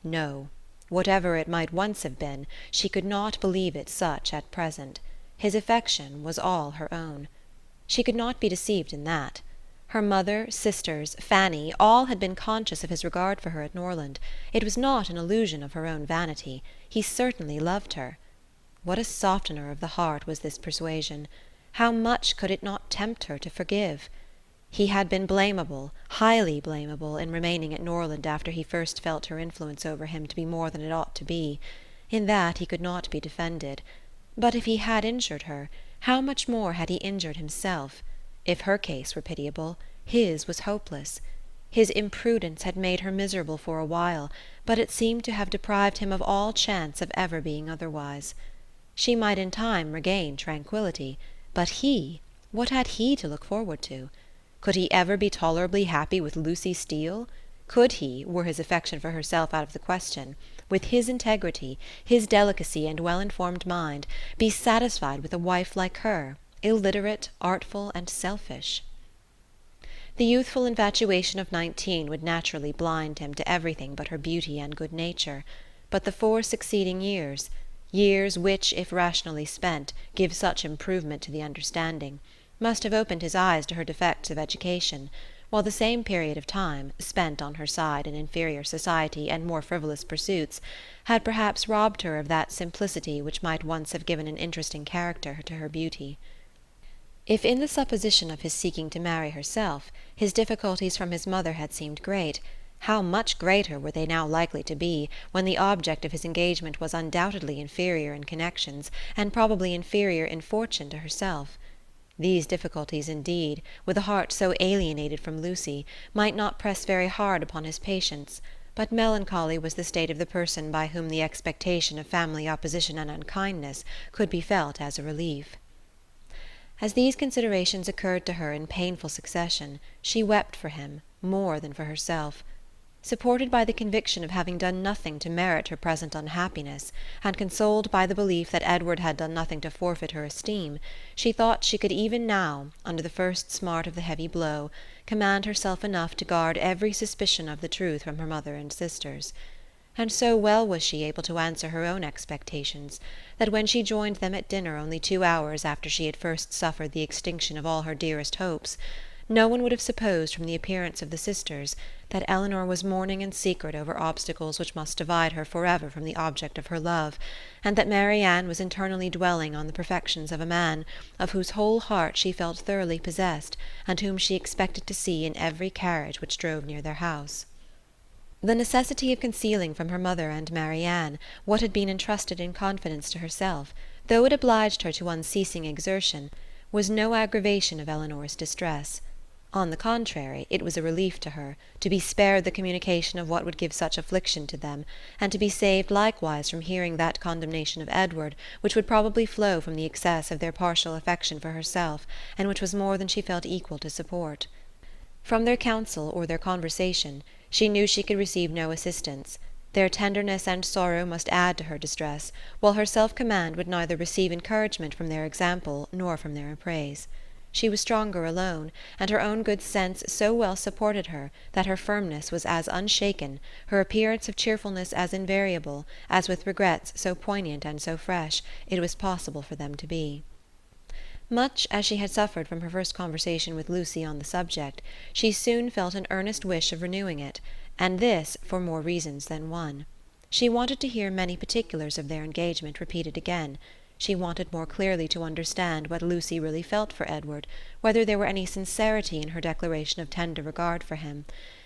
No. Whatever it might once have been, she could not believe it such at present. His affection was all her own. She could not be deceived in that. Her mother, sisters, Fanny, all had been conscious of his regard for her at Norland. It was not an illusion of her own vanity. He certainly loved her. What a softener of the heart was this persuasion! How much could it not tempt her to forgive? He had been blamable, highly blamable, in remaining at Norland after he first felt her influence over him to be more than it ought to be. In that he could not be defended. But if he had injured her, how much more had he injured himself? If her case were pitiable, his was hopeless. His imprudence had made her miserable for a while, but it seemed to have deprived him of all chance of ever being otherwise. She might in time regain tranquillity, but he, what had he to look forward to? Could he ever be tolerably happy with Lucy Steele? Could he, were his affection for herself out of the question, with his integrity, his delicacy and well-informed mind, be satisfied with a wife like her, illiterate, artful, and selfish? The youthful infatuation of 19 would naturally blind him to everything but her beauty and good nature, but the 4 succeeding years, years which, if rationally spent, give such improvement to the understanding, must have opened his eyes to her defects of education, while the same period of time, spent on her side in inferior society and more frivolous pursuits, had perhaps robbed her of that simplicity which might once have given an interesting character to her beauty. If in the supposition of his seeking to marry herself, his difficulties from his mother had seemed great, how much greater were they now likely to be, when the object of his engagement was undoubtedly inferior in connections, and probably inferior in fortune to herself. These difficulties, indeed, with a heart so alienated from Lucy, might not press very hard upon his patience, but melancholy was the state of the person by whom the expectation of family opposition and unkindness could be felt as a relief. As these considerations occurred to her in painful succession, she wept for him, more than for herself. Supported by the conviction of having done nothing to merit her present unhappiness, and consoled by the belief that Edward had done nothing to forfeit her esteem, she thought she could even now, under the first smart of the heavy blow, command herself enough to guard every suspicion of the truth from her mother and sisters. And so well was she able to answer her own expectations, that when she joined them at dinner only 2 hours after she had first suffered the extinction of all her dearest hopes, no one would have supposed from the appearance of the sisters that Elinor was mourning in secret over obstacles which must divide her forever from the object of her love, and that Marianne was internally dwelling on the perfections of a man, of whose whole heart she felt thoroughly possessed, and whom she expected to see in every carriage which drove near their house. The necessity of concealing from her mother and Marianne what had been entrusted in confidence to herself, though it obliged her to unceasing exertion, was no aggravation of Elinor's distress. On the contrary, it was a relief to her, to be spared the communication of what would give such affliction to them, and to be saved likewise from hearing that condemnation of Edward which would probably flow from the excess of their partial affection for herself, and which was more than she felt equal to support. From their counsel or their conversation she knew she could receive no assistance. Their tenderness and sorrow must add to her distress, while her self-command would neither receive encouragement from their example nor from their praise. She was stronger alone, and her own good sense so well supported her that her firmness was as unshaken, her appearance of cheerfulness as invariable, as with regrets so poignant and so fresh it was possible for them to be. Much as she had suffered from her first conversation with Lucy on the subject, she soon felt an earnest wish of renewing it, and this for more reasons than one. She wanted to hear many particulars of their engagement repeated again. She wanted more clearly to understand what Lucy really felt for Edward, whether there were any sincerity in her declaration of tender regard for him,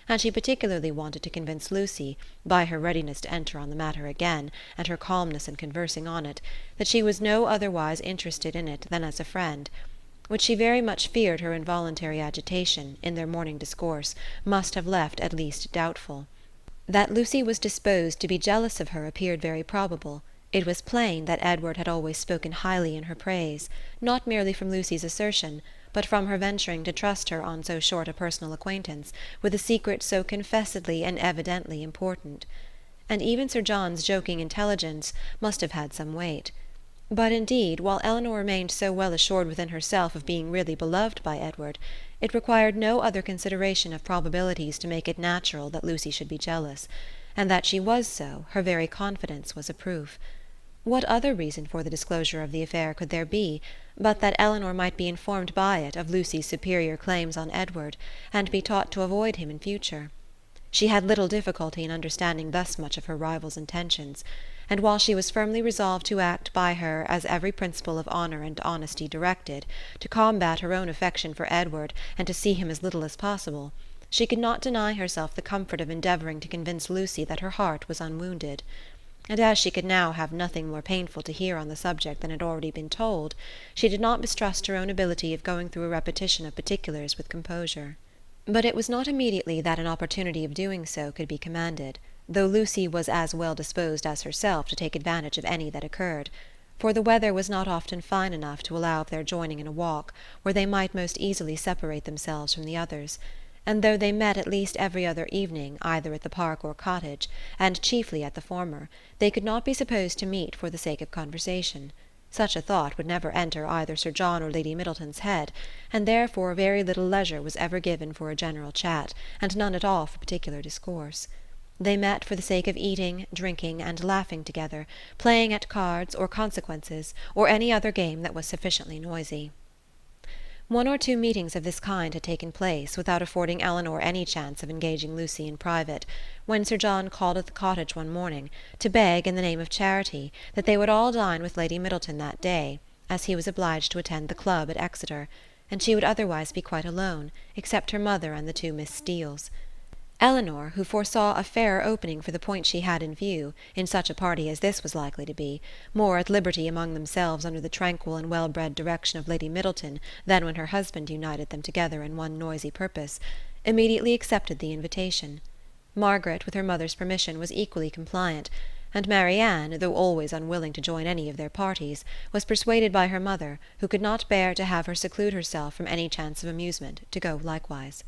and she particularly wanted to convince Lucy, by her readiness to enter on the matter again, and her calmness in conversing on it, that she was no otherwise interested in it than as a friend, which she very much feared her involuntary agitation, in their morning discourse, must have left at least doubtful. That Lucy was disposed to be jealous of her appeared very probable. It was plain that Edward had always spoken highly in her praise, not merely from Lucy's assertion, but from her venturing to trust her on so short a personal acquaintance, with a secret so confessedly and evidently important. And even Sir John's joking intelligence must have had some weight. But indeed, while Elinor remained so well assured within herself of being really beloved by Edward, it required no other consideration of probabilities to make it natural that Lucy should be jealous, and that she was so, her very confidence was a proof. What other reason for the disclosure of the affair could there be, but that Elinor might be informed by it of Lucy's superior claims on Edward, and be taught to avoid him in future? She had little difficulty in understanding thus much of her rival's intentions, and while she was firmly resolved to act by her as every principle of honour and honesty directed, to combat her own affection for Edward, and to see him as little as possible, she could not deny herself the comfort of endeavouring to convince Lucy that her heart was unwounded. And as she could now have nothing more painful to hear on the subject than had already been told, she did not mistrust her own ability of going through a repetition of particulars with composure. But it was not immediately that an opportunity of doing so could be commanded, though Lucy was as well disposed as herself to take advantage of any that occurred, for the weather was not often fine enough to allow of their joining in a walk, where they might most easily separate themselves from the others, and though they met at least every other evening, either at the park or cottage, and chiefly at the former, they could not be supposed to meet for the sake of conversation. Such a thought would never enter either Sir John or Lady Middleton's head, and therefore very little leisure was ever given for a general chat, and none at all for particular discourse. They met for the sake of eating, drinking, and laughing together, playing at cards, or consequences, or any other game that was sufficiently noisy. One or two meetings of this kind had taken place, without affording Elinor any chance of engaging Lucy in private, when Sir John called at the cottage one morning, to beg, in the name of charity, that they would all dine with Lady Middleton that day, as he was obliged to attend the club at Exeter, and she would otherwise be quite alone, except her mother and the two Miss Steeles. Elinor, who foresaw a fairer opening for the point she had in view, in such a party as this was likely to be, more at liberty among themselves under the tranquil and well-bred direction of Lady Middleton than when her husband united them together in one noisy purpose, immediately accepted the invitation. Margaret, with her mother's permission, was equally compliant, and Marianne, though always unwilling to join any of their parties, was persuaded by her mother, who could not bear to have her seclude herself from any chance of amusement, to go likewise.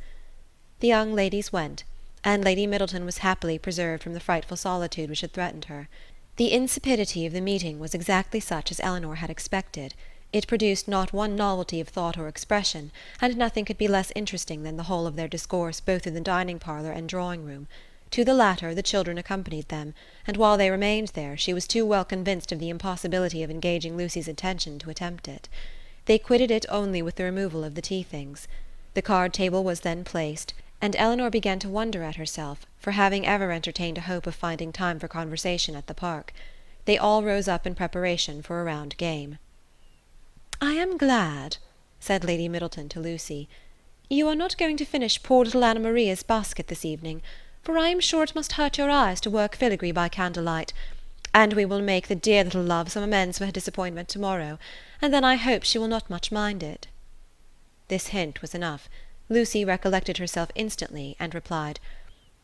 The young ladies went, and Lady Middleton was happily preserved from the frightful solitude which had threatened her. The insipidity of the meeting was exactly such as Elinor had expected. It produced not one novelty of thought or expression, and nothing could be less interesting than the whole of their discourse both in the dining-parlour and drawing-room. To the latter the children accompanied them, and while they remained there she was too well convinced of the impossibility of engaging Lucy's attention to attempt it. They quitted it only with the removal of the tea-things. The card-table was then placed, and Elinor began to wonder at herself for having ever entertained a hope of finding time for conversation at the park. They all rose up in preparation for a round game. "I am glad," said Lady Middleton to Lucy, "you are not going to finish poor little Anna Maria's basket this evening, for I am sure it must hurt your eyes to work filigree by candlelight, and we will make the dear little love some amends for her disappointment to-morrow, and then I hope she will not much mind it." This hint was enough. Lucy recollected herself instantly, and replied,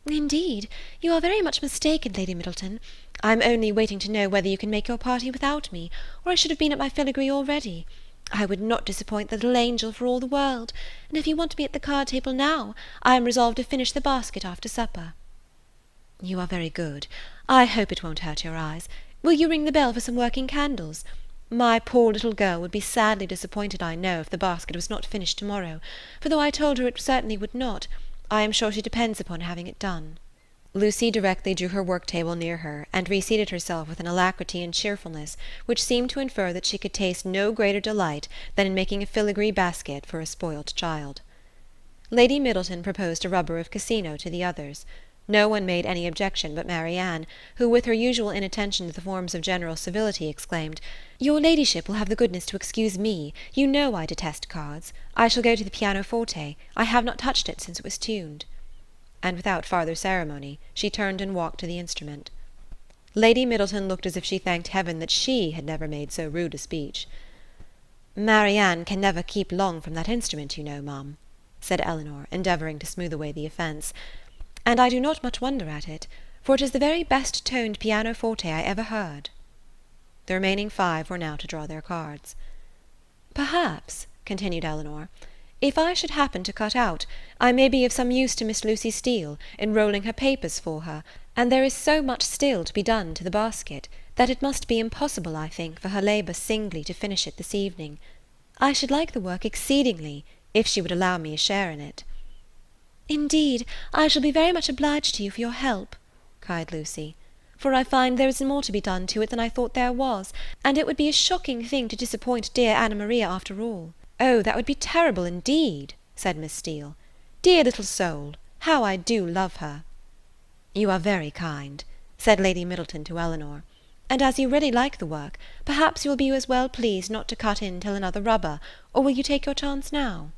"Indeed, you are very much mistaken, Lady Middleton. I am only waiting to know whether you can make your party without me, or I should have been at my filigree already. I would not disappoint the little angel for all the world, and if you want me at the card-table now, I am resolved to finish the basket after supper." "You are very good. I hope it won't hurt your eyes. Will you ring the bell for some working candles? My poor little girl would be sadly disappointed, I know, if the basket was not finished to-morrow, for though I told her it certainly would not, I am sure she depends upon having it done." Lucy directly drew her work-table near her, and reseated herself with an alacrity and cheerfulness which seemed to infer that she could taste no greater delight than in making a filigree basket for a spoilt child. Lady Middleton proposed a rubber of Casino to the others. No one made any objection but Marianne, who, with her usual inattention to the forms of general civility, exclaimed, "Your ladyship will have the goodness to excuse me. You know I detest cards. I shall go to the pianoforte. I have not touched it since it was tuned." And without farther ceremony she turned and walked to the instrument. Lady Middleton looked as if she thanked heaven that she had never made so rude a speech. "Marianne can never keep long from that instrument, you know, ma'am," said Elinor, endeavouring to smooth away the offence, "and I do not much wonder at it, for it is the very best toned pianoforte I ever heard." The remaining 5 were now to draw their cards. "Perhaps," continued Elinor, "if I should happen to cut out, I may be of some use to Miss Lucy Steele, in rolling her papers for her, and there is so much still to be done to the basket, that it must be impossible, I think, for her labour singly to finish it this evening. I should like the work exceedingly, if she would allow me a share in it." "Indeed, I shall be very much obliged to you for your help," cried Lucy, "for I find there is more to be done to it than I thought there was, and it would be a shocking thing to disappoint dear Anna Maria after all." "Oh, that would be terrible indeed," said Miss Steele. "Dear little soul! How I do love her!" "You are very kind," said Lady Middleton to Elinor, "and as you really like the work, perhaps you will be as well pleased not to cut in till another rubber, or will you take your chance now?"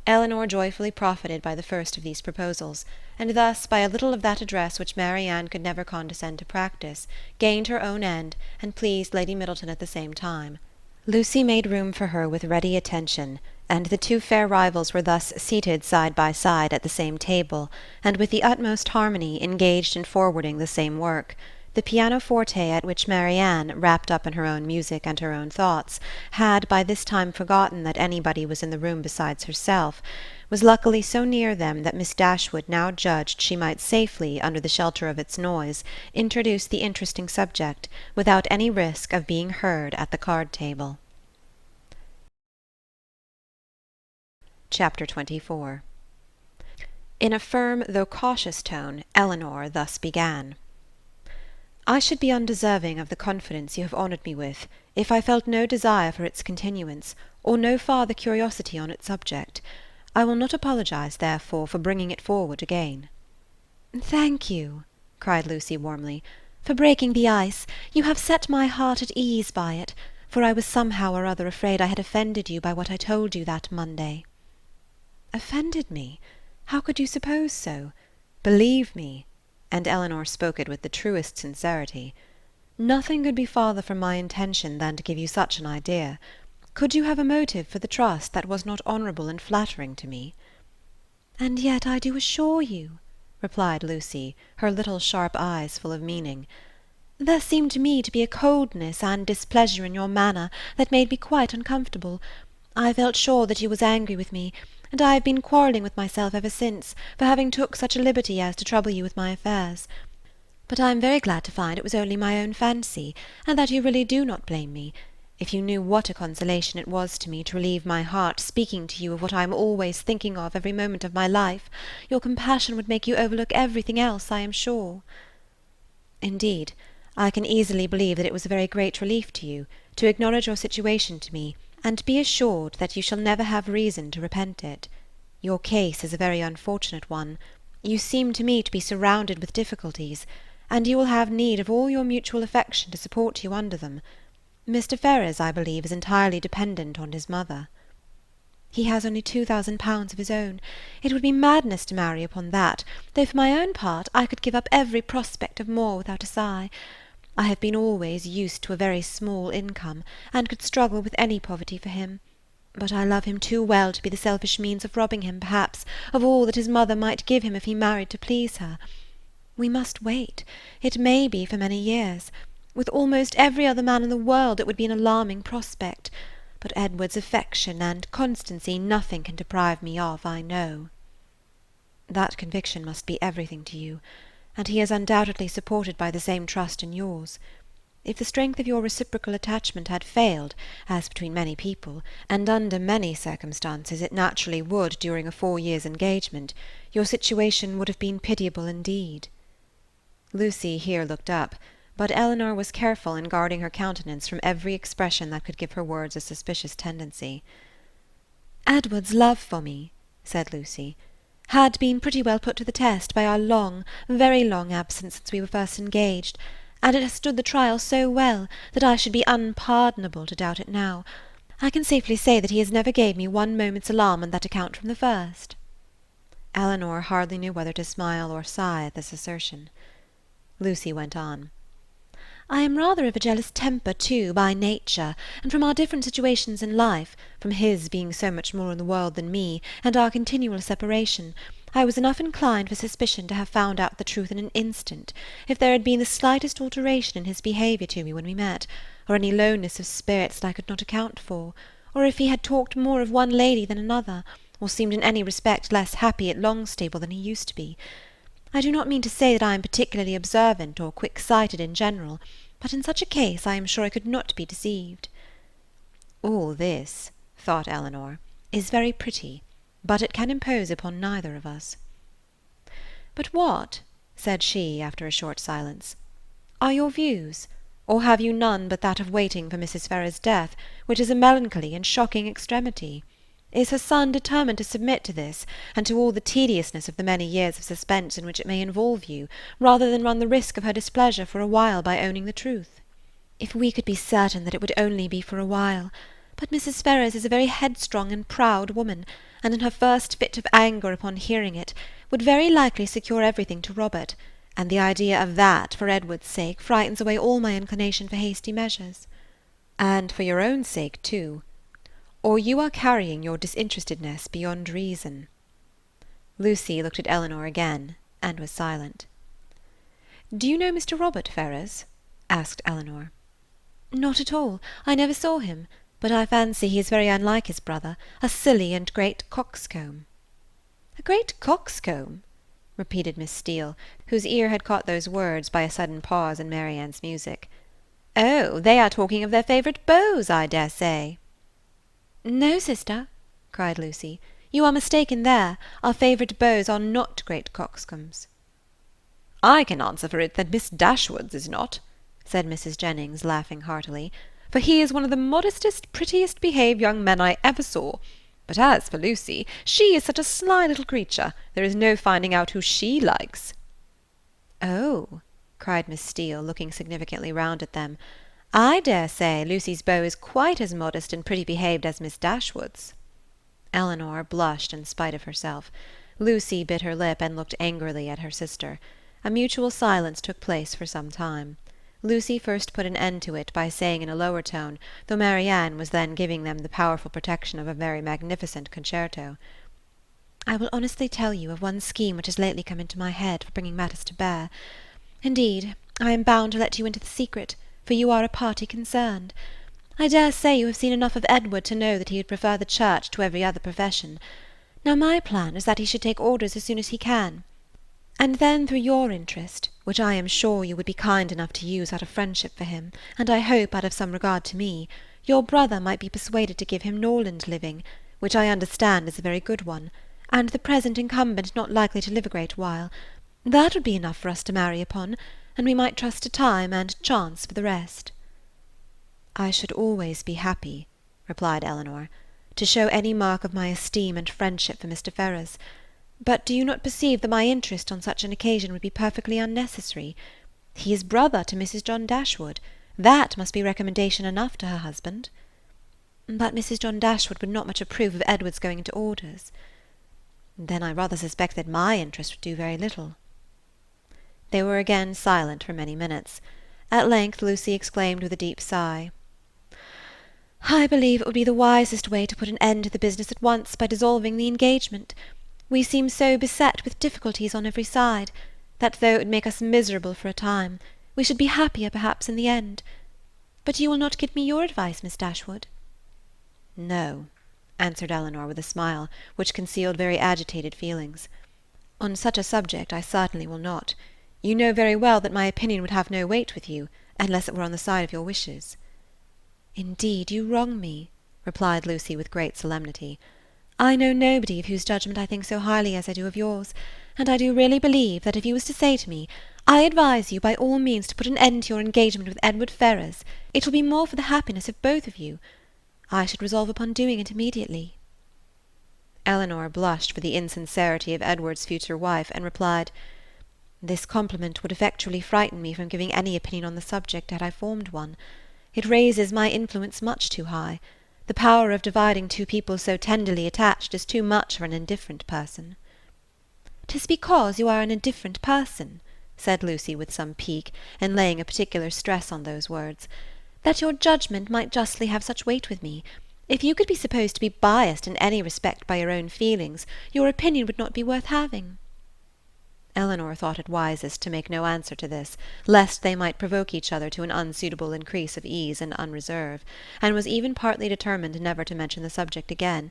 Elinor joyfully profited by the first of these proposals, and thus, by a little of that address which Marianne could never condescend to practise, gained her own end, and pleased Lady Middleton at the same time. Lucy made room for her with ready attention, and the 2 fair rivals were thus seated side by side at the same table, and with the utmost harmony engaged in forwarding the same work. The pianoforte, at which Marianne, wrapped up in her own music and her own thoughts, had by this time forgotten that anybody was in the room besides herself, was luckily so near them that Miss Dashwood now judged she might safely, under the shelter of its noise, introduce the interesting subject, without any risk of being heard at the card-table. Chapter 24. In a firm though cautious tone, Elinor thus began. "I should be undeserving of the confidence you have honoured me with, if I felt no desire for its continuance, or no farther curiosity on its subject. I will not apologize, therefore, for bringing it forward again." "Thank you," cried Lucy warmly, "for breaking the ice. You have set my heart at ease by it, for I was somehow or other afraid I had offended you by what I told you that Monday." "Offended me? How could you suppose so? Believe me," and Elinor spoke it with the truest sincerity, "nothing could be farther from my intention than to give you such an idea. Could you have a motive for the trust that was not honourable and flattering to me?" "And yet I do assure you," replied Lucy, her little sharp eyes full of meaning, "there seemed to me to be a coldness and displeasure in your manner that made me quite uncomfortable. I felt sure that you was angry with me, and I have been quarrelling with myself ever since for having took such a liberty as to trouble you with my affairs. But I am very glad to find it was only my own fancy, and that you really do not blame me. If you knew what a consolation it was to me to relieve my heart speaking to you of what I am always thinking of every moment of my life, your compassion would make you overlook everything else, I am sure." "Indeed, I can easily believe that it was a very great relief to you to acknowledge your situation to me, and be assured that you shall never have reason to repent it. Your case is a very unfortunate one. You seem to me to be surrounded with difficulties, and you will have need of all your mutual affection to support you under them. Mr. Ferrars, I believe, is entirely dependent on his mother." "He has only £2000 of his own. It would be madness to marry upon that, though for my own part I could give up every prospect of more without a sigh. I have been always used to a very small income, and could struggle with any poverty for him. But I love him too well to be the selfish means of robbing him, perhaps, of all that his mother might give him if he married to please her. We must wait. It may be for many years. With almost every other man in the world it would be an alarming prospect, but Edward's affection and constancy nothing can deprive me of, I know." "That conviction must be everything to you, and he is undoubtedly supported by the same trust in yours. If the strength of your reciprocal attachment had failed, as between many people, and under many circumstances it naturally would during a 4 years' engagement, your situation would have been pitiable indeed." Lucy here looked up, but Elinor was careful in guarding her countenance from every expression that could give her words a suspicious tendency. "Edward's love for me," said Lucy, "had been pretty well put to the test by our long, very long absence since we were first engaged, and it has stood the trial so well that I should be unpardonable to doubt it now. I can safely say that he has never gave me one moment's alarm on that account from the first." Elinor hardly knew whether to smile or sigh at this assertion. Lucy went on. "I am rather of a jealous temper, too, by nature, and from our different situations in life, from his being so much more in the world than me, and our continual separation, I was enough inclined for suspicion to have found out the truth in an instant, if there had been the slightest alteration in his behaviour to me when we met, or any lowness of spirits that I could not account for, or if he had talked more of one lady than another, or seemed in any respect less happy at Longstaple than he used to be. I do not mean to say that I am particularly observant or quick-sighted in general, but in such a case I am sure I could not be deceived." "All this," thought Elinor, "is very pretty, but it can impose upon neither of us." "But what," said she, after a short silence, "are your views? Or have you none but that of waiting for Mrs. Ferrars's death, which is a melancholy and shocking extremity? Is her son determined to submit to this, and to all the tediousness of the many years of suspense in which it may involve you, rather than run the risk of her displeasure for a while by owning the truth?" "If we could be certain that it would only be for a while. But Mrs. Ferrars is a very headstrong and proud woman, and in her first fit of anger upon hearing it, would very likely secure everything to Robert, and the idea of that, for Edward's sake, frightens away all my inclination for hasty measures." "And for your own sake too. Or you are carrying your disinterestedness beyond reason." Lucy looked at Elinor again, and was silent. "Do you know Mr. Robert Ferrars?" asked Elinor. "Not at all. I never saw him, but I fancy he is very unlike his brother, a silly and great coxcomb." "A great coxcomb?" repeated Miss Steele, whose ear had caught those words by a sudden pause in Marianne's music. "Oh, they are talking of their favourite beaux, I dare say." "No, sister," cried Lucy, "you are mistaken there. Our favourite beaux are not great coxcombs." "I can answer for it that Miss Dashwood's is not," said Mrs. Jennings, laughing heartily, "for he is one of the modestest, prettiest behaved young men I ever saw. But as for Lucy, she is such a sly little creature, there is no finding out who she likes." "Oh," cried Miss Steele, looking significantly round at them, "I dare say Lucy's beau is quite as modest and pretty behaved as Miss Dashwood's." Elinor blushed in spite of herself. Lucy bit her lip and looked angrily at her sister. A mutual silence took place for some time. Lucy first put an end to it by saying in a lower tone, though Marianne was then giving them the powerful protection of a very magnificent concerto, "I will honestly tell you of one scheme which has lately come into my head for bringing matters to bear. Indeed, I am bound to let you into the secret, for you are a party concerned. I dare say you have seen enough of Edward to know that he would prefer the church to every other profession. Now my plan is that he should take orders as soon as he can, and then through your interest, which I am sure you would be kind enough to use out of friendship for him, and I hope out of some regard to me, your brother might be persuaded to give him Norland living, which I understand is a very good one, and the present incumbent not likely to live a great while. That would be enough for us to marry upon, and we might trust to time and chance for the rest." "I should always be happy," replied Elinor, "to show any mark of my esteem and friendship for Mr. Ferrars. But do you not perceive that my interest on such an occasion would be perfectly unnecessary? He is brother to Mrs. John Dashwood. That must be recommendation enough to her husband." "But Mrs. John Dashwood would not much approve of Edward's going into orders." "Then I rather suspect that my interest would do very little." They were again silent for many minutes. At length Lucy exclaimed with a deep sigh, "I believe it would be the wisest way to put an end to the business at once by dissolving the engagement. We seem so beset with difficulties on every side, that though it would make us miserable for a time, we should be happier perhaps in the end. But you will not give me your advice, Miss Dashwood?" "No," answered Elinor with a smile, which concealed very agitated feelings. "On such a subject I certainly will not. You know very well that my opinion would have no weight with you, unless it were on the side of your wishes." "Indeed, you wrong me," replied Lucy with great solemnity. "I know nobody of whose judgment I think so highly as I do of yours, and I do really believe that if you was to say to me, 'I advise you by all means to put an end to your engagement with Edward Ferrars, it will be more for the happiness of both of you,' I should resolve upon doing it immediately." Elinor blushed for the insincerity of Edward's future wife, and replied, "This compliment would effectually frighten me from giving any opinion on the subject had I formed one. It raises my influence much too high. The power of dividing two people so tenderly attached is too much for an indifferent person." "'Tis because you are an indifferent person," said Lucy with some pique, and laying a particular stress on those words, "that your judgment might justly have such weight with me. If you could be supposed to be biassed in any respect by your own feelings, your opinion would not be worth having." Elinor thought it wisest to make no answer to this, lest they might provoke each other to an unsuitable increase of ease and unreserve, and was even partly determined never to mention the subject again.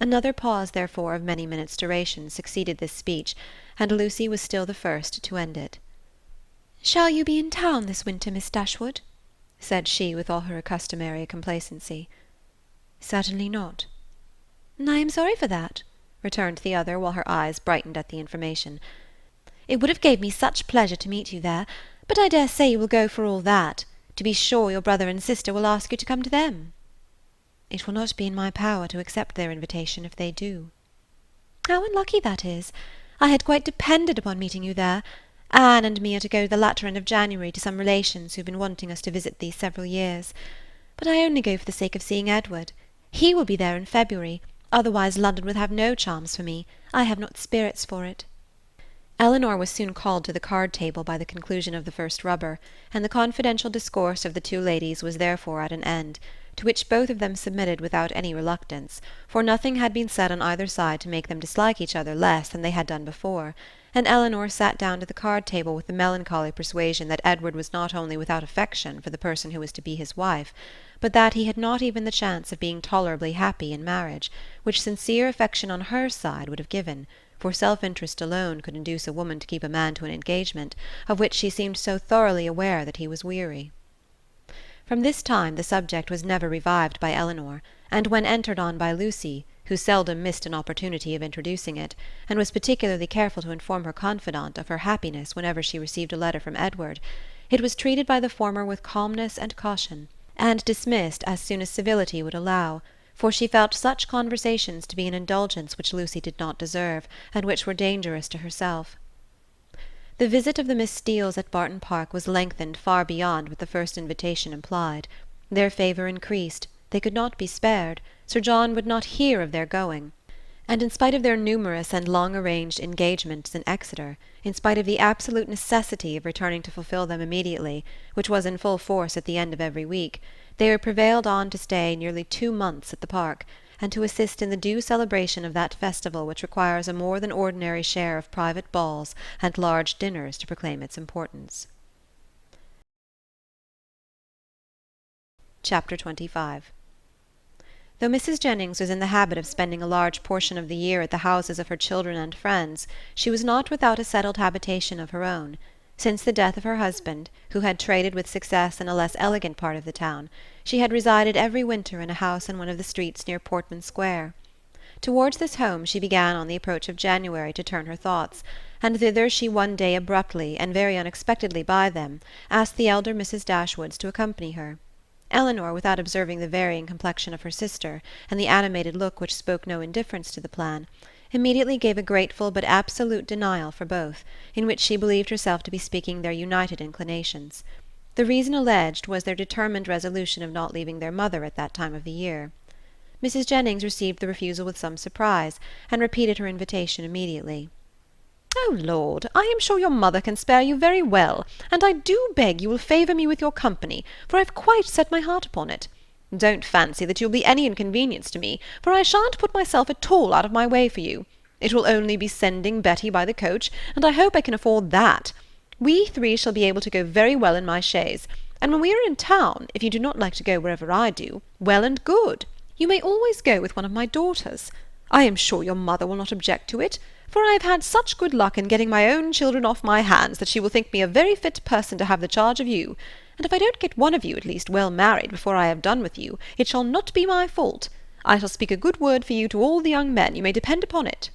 Another pause, therefore, of many minutes' duration succeeded this speech, and Lucy was still the first to end it. "Shall you be in town this winter, Miss Dashwood?" said she with all her customary complacency. "Certainly not." "I am sorry for that," returned the other, while her eyes brightened at the information. "It would have gave me such pleasure to meet you there, but I dare say you will go for all that. To be sure, your brother and sister will ask you to come to them." "It will not be in my power to accept their invitation if they do." "How unlucky that is! I had quite depended upon meeting you there. Anne and me are to go the latter end of January to some relations who have been wanting us to visit these several years. But I only go for the sake of seeing Edward. He will be there in February, otherwise London would have no charms for me. I have not spirits for it." Elinor was soon called to the card-table by the conclusion of the first rubber, and the confidential discourse of the two ladies was therefore at an end, to which both of them submitted without any reluctance, for nothing had been said on either side to make them dislike each other less than they had done before, and Elinor sat down to the card-table with the melancholy persuasion that Edward was not only without affection for the person who was to be his wife, but that he had not even the chance of being tolerably happy in marriage, which sincere affection on her side would have given, for self-interest alone could induce a woman to keep a man to an engagement, of which she seemed so thoroughly aware that he was weary. From this time the subject was never revived by Elinor, and when entered on by Lucy, who seldom missed an opportunity of introducing it, and was particularly careful to inform her confidant of her happiness whenever she received a letter from Edward, it was treated by the former with calmness and caution, and dismissed as soon as civility would allow, for she felt such conversations to be an indulgence which Lucy did not deserve, and which were dangerous to herself. The visit of the Miss Steeles at Barton Park was lengthened far beyond what the first invitation implied. Their favour increased, they could not be spared, Sir John would not hear of their going, and in spite of their numerous and long-arranged engagements in Exeter, in spite of the absolute necessity of returning to fulfil them immediately, which was in full force at the end of every week, they were prevailed on to stay nearly 2 months at the Park, and to assist in the due celebration of that festival which requires a more than ordinary share of private balls and large dinners to proclaim its importance. Chapter 25. Though Mrs. Jennings was in the habit of spending a large portion of the year at the houses of her children and friends, she was not without a settled habitation of her own. Since the death of her husband, who had traded with success in a less elegant part of the town, she had resided every winter in a house in one of the streets near Portman Square. Towards this home she began on the approach of January to turn her thoughts, and thither she one day abruptly, and very unexpectedly by them, asked the elder Mrs. Dashwoods to accompany her. Elinor, without observing the varying complexion of her sister, and the animated look which spoke no indifference to the plan, immediately gave a grateful but absolute denial for both, in which she believed herself to be speaking their united inclinations. The reason alleged was their determined resolution of not leaving their mother at that time of the year. Mrs. Jennings received the refusal with some surprise, and repeated her invitation immediately. "Oh, Lord, I am sure your mother can spare you very well, and I do beg you will favour me with your company, for I've quite set my heart upon it. Don't fancy that you'll be any inconvenience to me, for I shan't put myself at all out of my way for you. It will only be sending Betty by the coach, and I hope I can afford that. We 3 shall be able to go very well in my chaise, and when we are in town, if you do not like to go wherever I do, well and good. You may always go with one of my daughters. I am sure your mother will not object to it, for I have had such good luck in getting my own children off my hands that she will think me a very fit person to have the charge of you. and if I don't get one of you at least well married before I have done with you, it shall not be my fault. I shall speak a good word for you to all the young men, you may depend upon it."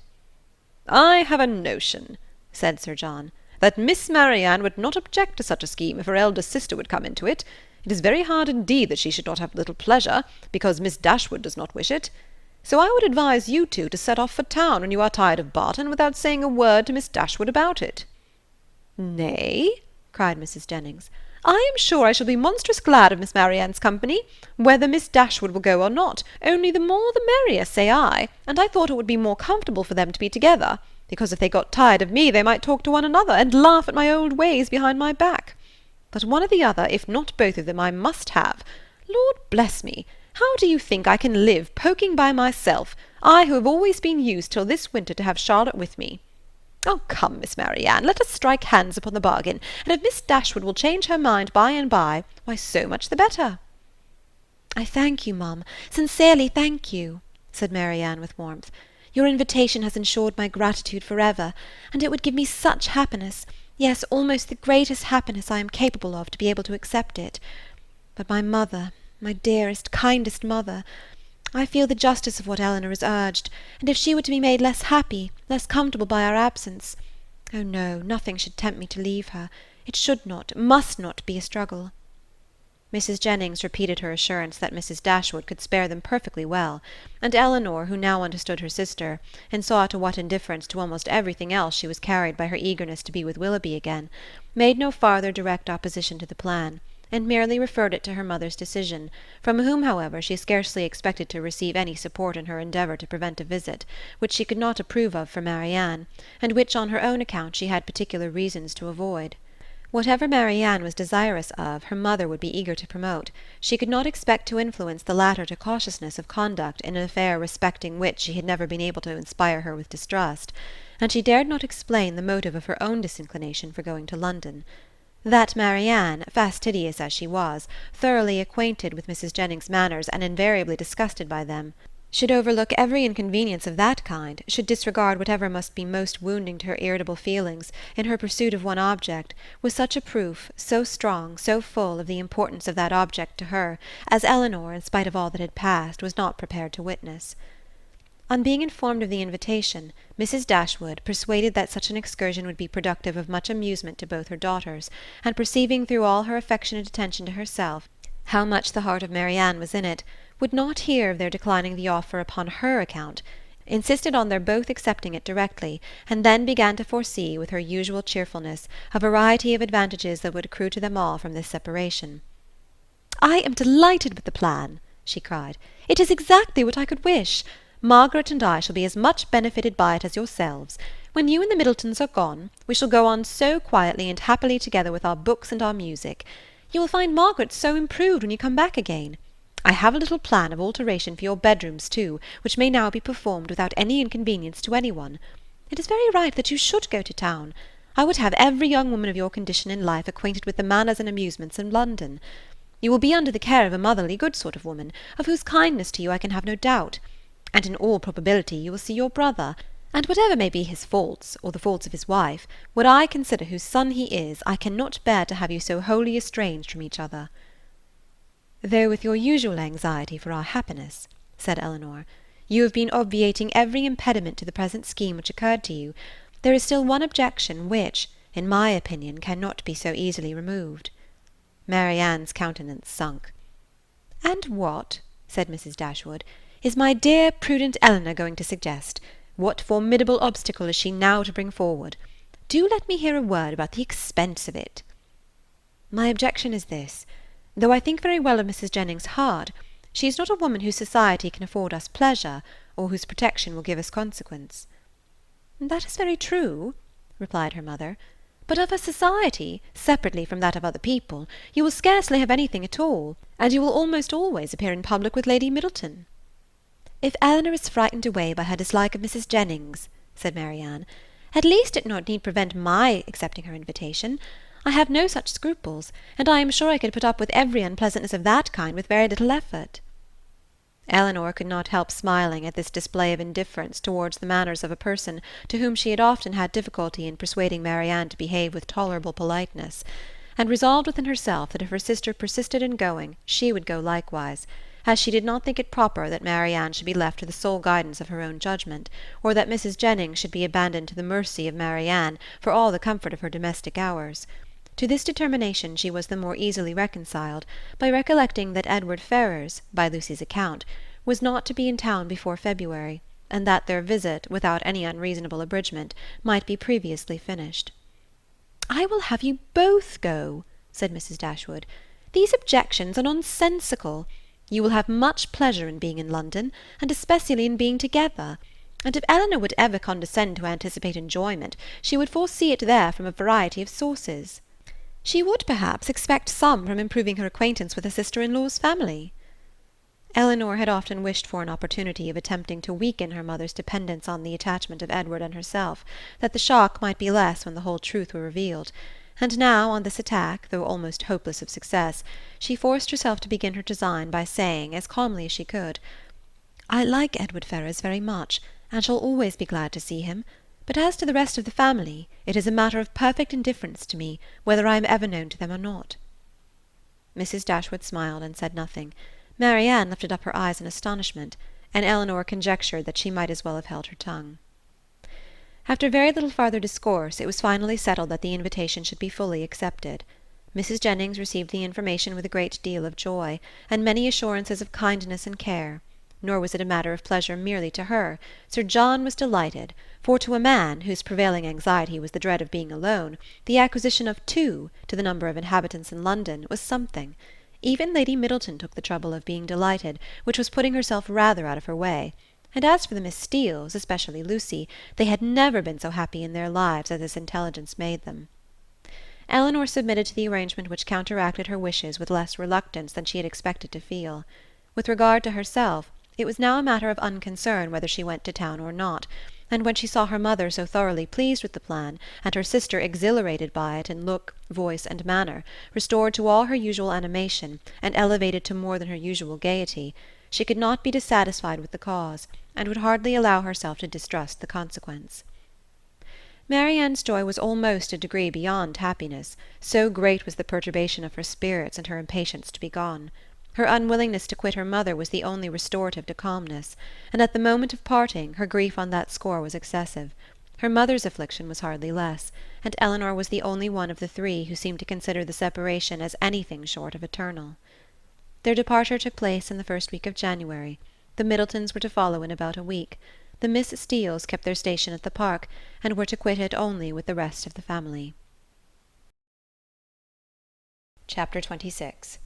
"I have a notion," said Sir John, "that Miss Marianne would not object to such a scheme if her eldest sister would come into it. It is very hard indeed that she should not have a little pleasure, because Miss Dashwood does not wish it. So I would advise you two to set off for town when you are tired of Barton, without saying a word to Miss Dashwood about it." "Nay," cried Mrs. Jennings, "I am sure I shall be monstrous glad of Miss Marianne's company, whether Miss Dashwood will go or not, only the more the merrier, say I, and I thought it would be more comfortable for them to be together, because if they got tired of me they might talk to one another, and laugh at my old ways behind my back. But one or the other, if not both of them, I must have. Lord bless me! How do you think I can live poking by myself, I who have always been used till this winter to have Charlotte with me? Oh, come, Miss Marianne, let us strike hands upon the bargain, and if Miss Dashwood will change her mind by and by, why, so much the better." "I thank you, mum, sincerely thank you," said Marianne with warmth. "Your invitation has ensured my gratitude for ever, and it would give me such happiness, yes, almost the greatest happiness I am capable of, to be able to accept it. But my mother, my dearest, kindest mother, I feel the justice of what Elinor has urged, and if she were to be made less happy, less comfortable by our absence, oh no, nothing should tempt me to leave her. It should not, must not be a struggle." Mrs. Jennings repeated her assurance that Mrs. Dashwood could spare them perfectly well, and Elinor, who now understood her sister, and saw to what indifference to almost everything else she was carried by her eagerness to be with Willoughby again, made no farther direct opposition to the plan, and merely referred it to her mother's decision, from whom, however, she scarcely expected to receive any support in her endeavour to prevent a visit, which she could not approve of for Marianne, and which on her own account she had particular reasons to avoid. Whatever Marianne was desirous of, her mother would be eager to promote. She could not expect to influence the latter to cautiousness of conduct in an affair respecting which she had never been able to inspire her with distrust, and she dared not explain the motive of her own disinclination for going to London. That Marianne, fastidious as she was, thoroughly acquainted with Mrs. Jennings's manners and invariably disgusted by them, should overlook every inconvenience of that kind, should disregard whatever must be most wounding to her irritable feelings, in her pursuit of one object, was such a proof, so strong, so full, of the importance of that object to her, as Elinor, in spite of all that had passed, was not prepared to witness. On being informed of the invitation, Mrs. Dashwood, persuaded that such an excursion would be productive of much amusement to both her daughters, and perceiving through all her affectionate attention to herself how much the heart of Marianne was in it, would not hear of their declining the offer upon her account, insisted on their both accepting it directly, and then began to foresee, with her usual cheerfulness, a variety of advantages that would accrue to them all from this separation. "I am delighted with the plan," she cried. "It is exactly what I could wish. Margaret and I shall be as much benefited by it as yourselves. When you and the Middletons are gone, we shall go on so quietly and happily together with our books and our music. You will find Margaret so improved when you come back again. I have a little plan of alteration for your bedrooms too, which may now be performed without any inconvenience to any one. It is very right that you should go to town. I would have every young woman of your condition in life acquainted with the manners and amusements in London. You will be under the care of a motherly, good sort of woman, of whose kindness to you I can have no doubt. And in all probability you will see your brother, and whatever may be his faults, or the faults of his wife, what I consider whose son he is, I cannot bear to have you so wholly estranged from each other." "Though with your usual anxiety for our happiness," said Elinor, "you have been obviating every impediment to the present scheme which occurred to you, there is still one objection which, in my opinion, cannot be so easily removed." Marianne's countenance sunk. "And what," said Mrs. Dashwood, "is my dear prudent Elinor going to suggest? What formidable obstacle is she now to bring forward? Do let me hear a word about the expense of it." "My objection is this. Though I think very well of Mrs. Jennings' heart, she is not a woman whose society can afford us pleasure, or whose protection will give us consequence." "That is very true," replied her mother. "But of her society, separately from that of other people, you will scarcely have anything at all, and you will almost always appear in public with Lady Middleton." "If Elinor is frightened away by her dislike of Mrs. Jennings," said Marianne, "at least it need prevent my accepting her invitation. I have no such scruples, and I am sure I could put up with every unpleasantness of that kind with very little effort." Elinor could not help smiling at this display of indifference towards the manners of a person to whom she had often had difficulty in persuading Marianne to behave with tolerable politeness, and resolved within herself that if her sister persisted in going, she would go likewise, as she did not think it proper that Marianne should be left to the sole guidance of her own judgment, or that Mrs. Jennings should be abandoned to the mercy of Marianne for all the comfort of her domestic hours. To this determination she was the more easily reconciled by recollecting that Edward Ferrars, by Lucy's account, was not to be in town before February, and that their visit, without any unreasonable abridgment, might be previously finished. "I will have you both go," said Mrs. Dashwood. "These objections are nonsensical. You will have much pleasure in being in London, and especially in being together. And if Elinor would ever condescend to anticipate enjoyment, she would foresee it there from a variety of sources. She would, perhaps, expect some from improving her acquaintance with her sister-in-law's family." Elinor had often wished for an opportunity of attempting to weaken her mother's dependence on the attachment of Edward and herself, that the shock might be less when the whole truth were revealed; and now, on this attack, though almost hopeless of success, she forced herself to begin her design by saying, as calmly as she could, "I like Edward Ferrars very much, and shall always be glad to see him. But as to the rest of the family, it is a matter of perfect indifference to me whether I am ever known to them or not." Mrs. Dashwood smiled and said nothing. Marianne lifted up her eyes in astonishment, and Elinor conjectured that she might as well have held her tongue. After very little farther discourse, it was finally settled that the invitation should be fully accepted. Mrs. Jennings received the information with a great deal of joy, and many assurances of kindness and care. Nor was it a matter of pleasure merely to her. Sir John was delighted, for to a man, whose prevailing anxiety was the dread of being alone, the acquisition of two, to the number of inhabitants in London, was something. Even Lady Middleton took the trouble of being delighted, which was putting herself rather out of her way. And as for the Miss Steeles, especially Lucy, they had never been so happy in their lives as this intelligence made them. Elinor submitted to the arrangement which counteracted her wishes with less reluctance than she had expected to feel. With regard to herself, it was now a matter of unconcern whether she went to town or not, and when she saw her mother so thoroughly pleased with the plan, and her sister exhilarated by it in look, voice, and manner, restored to all her usual animation, and elevated to more than her usual gaiety, she could not be dissatisfied with the cause, and would hardly allow herself to distrust the consequence. Marianne's joy was almost a degree beyond happiness, so great was the perturbation of her spirits and her impatience to be gone. Her unwillingness to quit her mother was the only restorative to calmness, and at the moment of parting her grief on that score was excessive. Her mother's affliction was hardly less, and Elinor was the only one of the three who seemed to consider the separation as anything short of eternal. Their departure took place in the first week of January. The Middletons were to follow in about a week. The Miss Steeles kept their station at the park, and were to quit it only with the rest of the family. Chapter 26.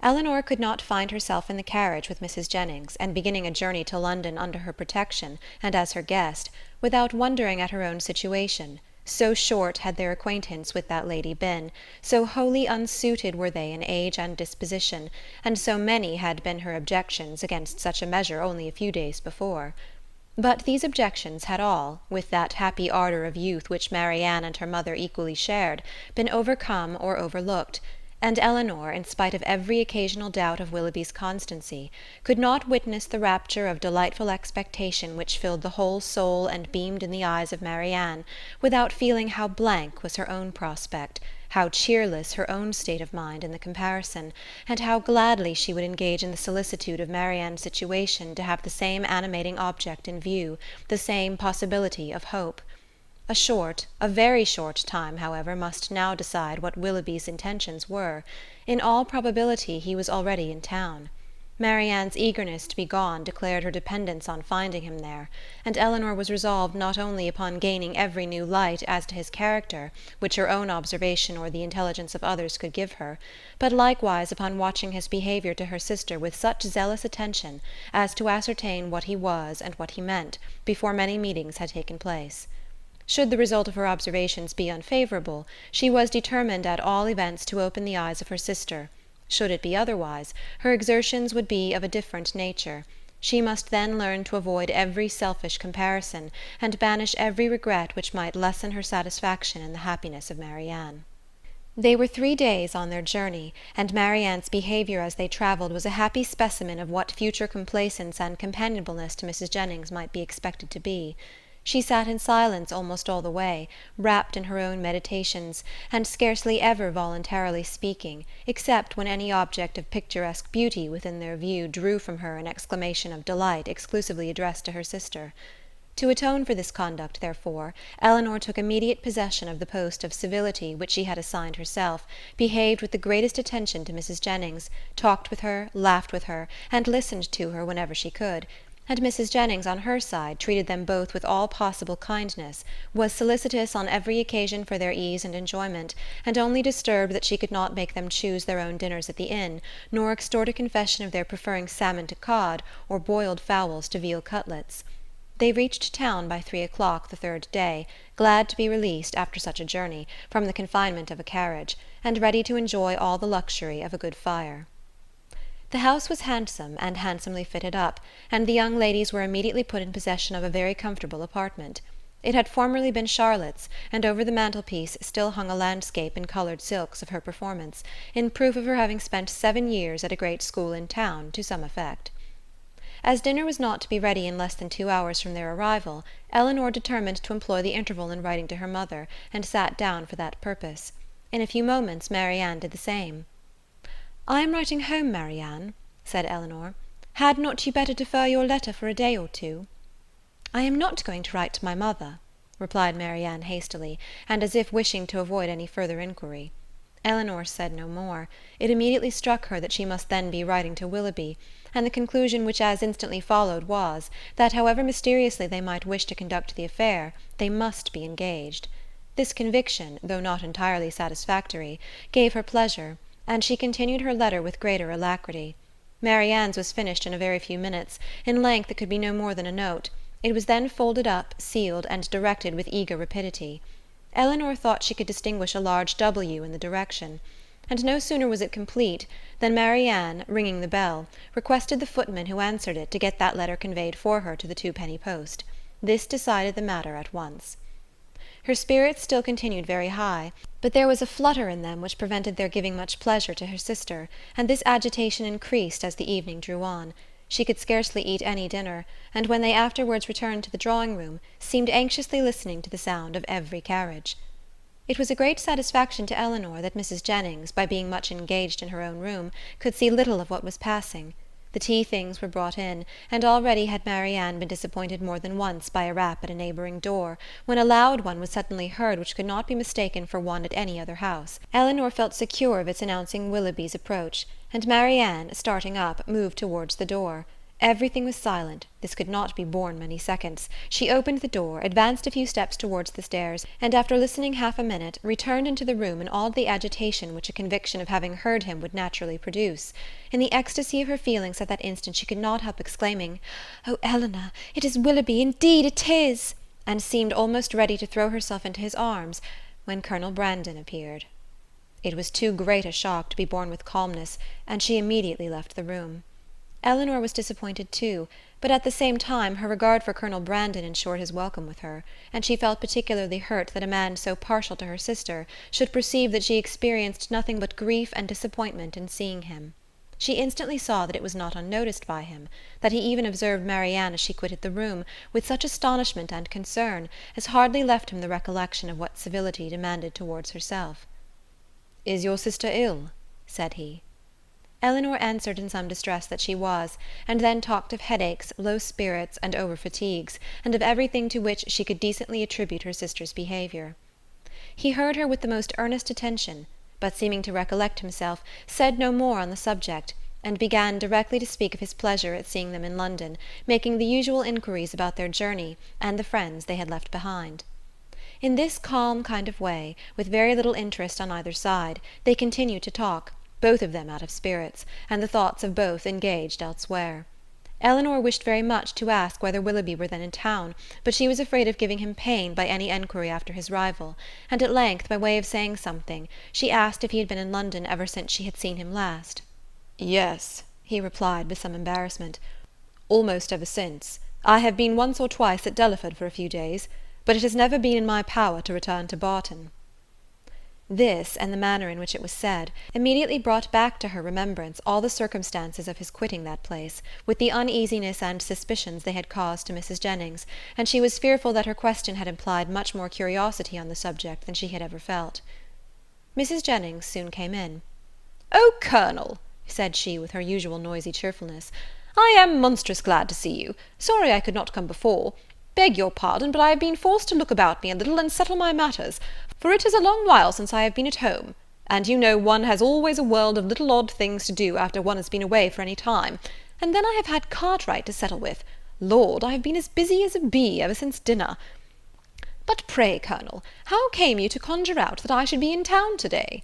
Elinor could not find herself in the carriage with Mrs. Jennings, and beginning a journey to London under her protection, and as her guest, without wondering at her own situation. So short had their acquaintance with that lady been, so wholly unsuited were they in age and disposition, and so many had been her objections against such a measure only a few days before. But these objections had all, with that happy ardour of youth which Marianne and her mother equally shared, been overcome or overlooked, and Elinor, in spite of every occasional doubt of Willoughby's constancy, could not witness the rapture of delightful expectation which filled the whole soul and beamed in the eyes of Marianne, without feeling how blank was her own prospect, how cheerless her own state of mind in the comparison, and how gladly she would engage in the solicitude of Marianne's situation to have the same animating object in view, the same possibility of hope. A very short time, however, must now decide what Willoughby's intentions were. In all probability he was already in town. Marianne's eagerness to be gone declared her dependence on finding him there, and Elinor was resolved not only upon gaining every new light as to his character, which her own observation or the intelligence of others could give her, but likewise upon watching his behaviour to her sister with such zealous attention as to ascertain what he was and what he meant, before many meetings had taken place. Should the result of her observations be unfavourable, she was determined at all events to open the eyes of her sister. Should it be otherwise, her exertions would be of a different nature. She must then learn to avoid every selfish comparison, and banish every regret which might lessen her satisfaction in the happiness of Marianne. They were 3 days on their journey, and Marianne's behaviour as they travelled was a happy specimen of what future complaisance and companionableness to Mrs. Jennings might be expected to be. She sat in silence almost all the way, wrapped in her own meditations, and scarcely ever voluntarily speaking, except when any object of picturesque beauty within their view drew from her an exclamation of delight exclusively addressed to her sister. To atone for this conduct, therefore, Elinor took immediate possession of the post of civility which she had assigned herself, behaved with the greatest attention to Mrs. Jennings, talked with her, laughed with her, and listened to her whenever she could; and Mrs. Jennings, on her side, treated them both with all possible kindness, was solicitous on every occasion for their ease and enjoyment, and only disturbed that she could not make them choose their own dinners at the inn, nor extort a confession of their preferring salmon to cod, or boiled fowls to veal cutlets. They reached town by 3 o'clock the third day, glad to be released, after such a journey, from the confinement of a carriage, and ready to enjoy all the luxury of a good fire. The house was handsome, and handsomely fitted up, and the young ladies were immediately put in possession of a very comfortable apartment. It had formerly been Charlotte's, and over the mantelpiece still hung a landscape in coloured silks of her performance, in proof of her having spent 7 years at a great school in town, to some effect. As dinner was not to be ready in less than 2 hours from their arrival, Elinor determined to employ the interval in writing to her mother, and sat down for that purpose. In a few moments Marianne did the same. "I am writing home, Marianne," said Elinor. "Had not you better defer your letter for a day or two?" "I am not going to write to my mother," replied Marianne hastily, and as if wishing to avoid any further inquiry. Elinor said no more. It immediately struck her that she must then be writing to Willoughby, and the conclusion which as instantly followed was, that however mysteriously they might wish to conduct the affair, they must be engaged. This conviction, though not entirely satisfactory, gave her pleasure, and she continued her letter with greater alacrity. Marianne's was finished in a very few minutes; in length it could be no more than a note. It was then folded up, sealed, and directed with eager rapidity. Elinor thought she could distinguish a large W in the direction; and no sooner was it complete than Marianne, ringing the bell, requested the footman who answered it to get that letter conveyed for her to the twopenny post. This decided the matter at once. Her spirits still continued very high, but there was a flutter in them which prevented their giving much pleasure to her sister, and this agitation increased as the evening drew on. She could scarcely eat any dinner, and when they afterwards returned to the drawing-room, seemed anxiously listening to the sound of every carriage. It was a great satisfaction to Elinor that Mrs. Jennings, by being much engaged in her own room, could see little of what was passing. The tea-things were brought in, and already had Marianne been disappointed more than once by a rap at a neighbouring door, when a loud one was suddenly heard which could not be mistaken for one at any other house. Elinor felt secure of its announcing Willoughby's approach, and Marianne, starting up, moved towards the door. Everything was silent. This could not be borne many seconds. She opened the door, advanced a few steps towards the stairs, and after listening half a minute, returned into the room in all the agitation which a conviction of having heard him would naturally produce. In the ecstasy of her feelings at that instant she could not help exclaiming, "Oh, Elinor, it is Willoughby, indeed it is!" and seemed almost ready to throw herself into his arms, when Colonel Brandon appeared. It was too great a shock to be borne with calmness, and she immediately left the room. Elinor was disappointed too, but at the same time her regard for Colonel Brandon ensured his welcome with her, and she felt particularly hurt that a man so partial to her sister should perceive that she experienced nothing but grief and disappointment in seeing him. She instantly saw that it was not unnoticed by him, that he even observed Marianne as she quitted the room, with such astonishment and concern as hardly left him the recollection of what civility demanded towards herself. "Is your sister ill?" said he. Elinor answered in some distress that she was, and then talked of headaches, low spirits, and over-fatigues, and of everything to which she could decently attribute her sister's behaviour. He heard her with the most earnest attention, but seeming to recollect himself, said no more on the subject, and began directly to speak of his pleasure at seeing them in London, making the usual inquiries about their journey, and the friends they had left behind. In this calm kind of way, with very little interest on either side, they continued to talk, both of them out of spirits, and the thoughts of both engaged elsewhere. Elinor wished very much to ask whether Willoughby were then in town, but she was afraid of giving him pain by any enquiry after his arrival, and at length, by way of saying something, she asked if he had been in London ever since she had seen him last. "Yes," he replied with some embarrassment, "almost ever since. I have been once or twice at Delaford for a few days, but it has never been in my power to return to Barton." This, and the manner in which it was said, immediately brought back to her remembrance all the circumstances of his quitting that place, with the uneasiness and suspicions they had caused to Mrs. Jennings, and she was fearful that her question had implied much more curiosity on the subject than she had ever felt. Mrs. Jennings soon came in. "Oh, Colonel," said she with her usual noisy cheerfulness, "I am monstrous glad to see you. Sorry I could not come before. Beg your pardon, but I have been forced to look about me a little and settle my matters, for it is a long while since I have been at home, and you know one has always a world of little odd things to do after one has been away for any time, and then I have had Cartwright to settle with. Lord, I have been as busy as a bee ever since dinner. But pray, Colonel, how came you to conjure out that I should be in town to-day?"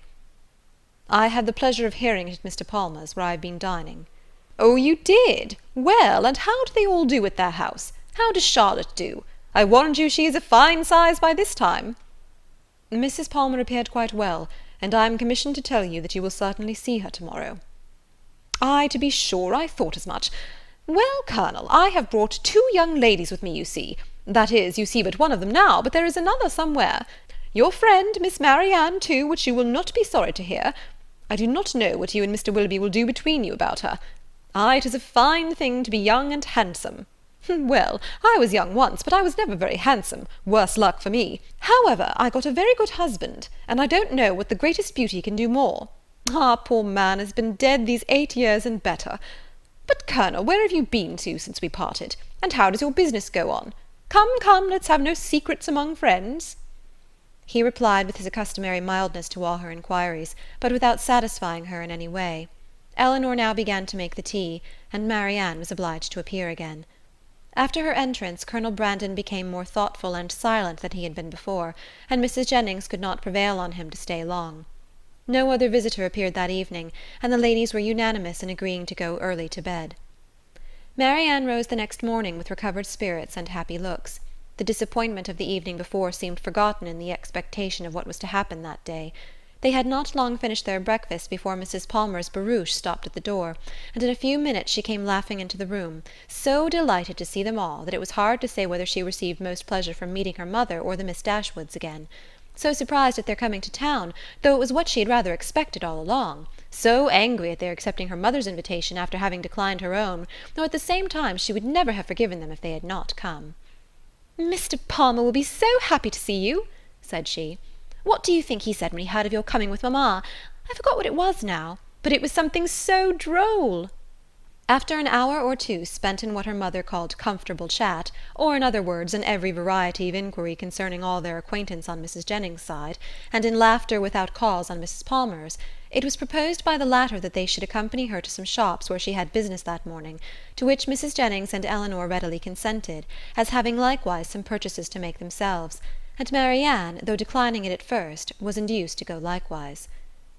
"I had the pleasure of hearing it at Mr. Palmer's, where I have been dining." "Oh, you did? Well, and how do they all do at their house? How does Charlotte do? I warrant you she is a fine size by this time." "Mrs. Palmer appeared quite well, and I am commissioned to tell you that you will certainly see her to-morrow." "Ay, to be sure, I thought as much. Well, Colonel, I have brought 2 young ladies with me, you see. That is, you see but one of them now, but there is another somewhere. Your friend, Miss Marianne, too, which you will not be sorry to hear. I do not know what you and Mr. Willoughby will do between you about her. Ay, it is a fine thing to be young and handsome. Well, I was young once, but I was never very handsome, worse luck for me. However, I got a very good husband, and I don't know what the greatest beauty can do more. Ah, poor man has been dead these 8 years and better. But, Colonel, where have you been to since we parted, and how does your business go on? Come, come, let's have no secrets among friends." He replied with his customary mildness to all her inquiries, but without satisfying her in any way. Elinor now began to make the tea, and Marianne was obliged to appear again. After her entrance, Colonel Brandon became more thoughtful and silent than he had been before, and Mrs. Jennings could not prevail on him to stay long. No other visitor appeared that evening, and the ladies were unanimous in agreeing to go early to bed. Marianne rose the next morning with recovered spirits and happy looks. The disappointment of the evening before seemed forgotten in the expectation of what was to happen that day. They had not long finished their breakfast before Mrs. Palmer's barouche stopped at the door, and in a few minutes she came laughing into the room, so delighted to see them all that it was hard to say whether she received most pleasure from meeting her mother or the Miss Dashwoods again. So surprised at their coming to town, though it was what she had rather expected all along, so angry at their accepting her mother's invitation after having declined her own, though at the same time she would never have forgiven them if they had not come. "Mr. Palmer will be so happy to see you," said she. "What do you think he said when he heard of your coming with mamma? I forgot what it was now, but it was something so droll." After an hour or two spent in what her mother called comfortable chat, or in other words in every variety of inquiry concerning all their acquaintance on Mrs. Jennings's side, and in laughter without cause on Mrs. Palmer's, it was proposed by the latter that they should accompany her to some shops where she had business that morning, to which Mrs. Jennings and Elinor readily consented, as having likewise some purchases to make themselves, and Marianne, though declining it at first, was induced to go likewise.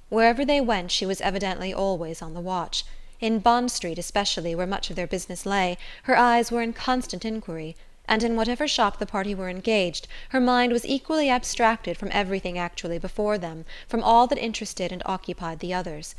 Wherever they went she was evidently always on the watch. In Bond Street especially, where much of their business lay, her eyes were in constant inquiry, and in whatever shop the party were engaged, her mind was equally abstracted from everything actually before them, from all that interested and occupied the others.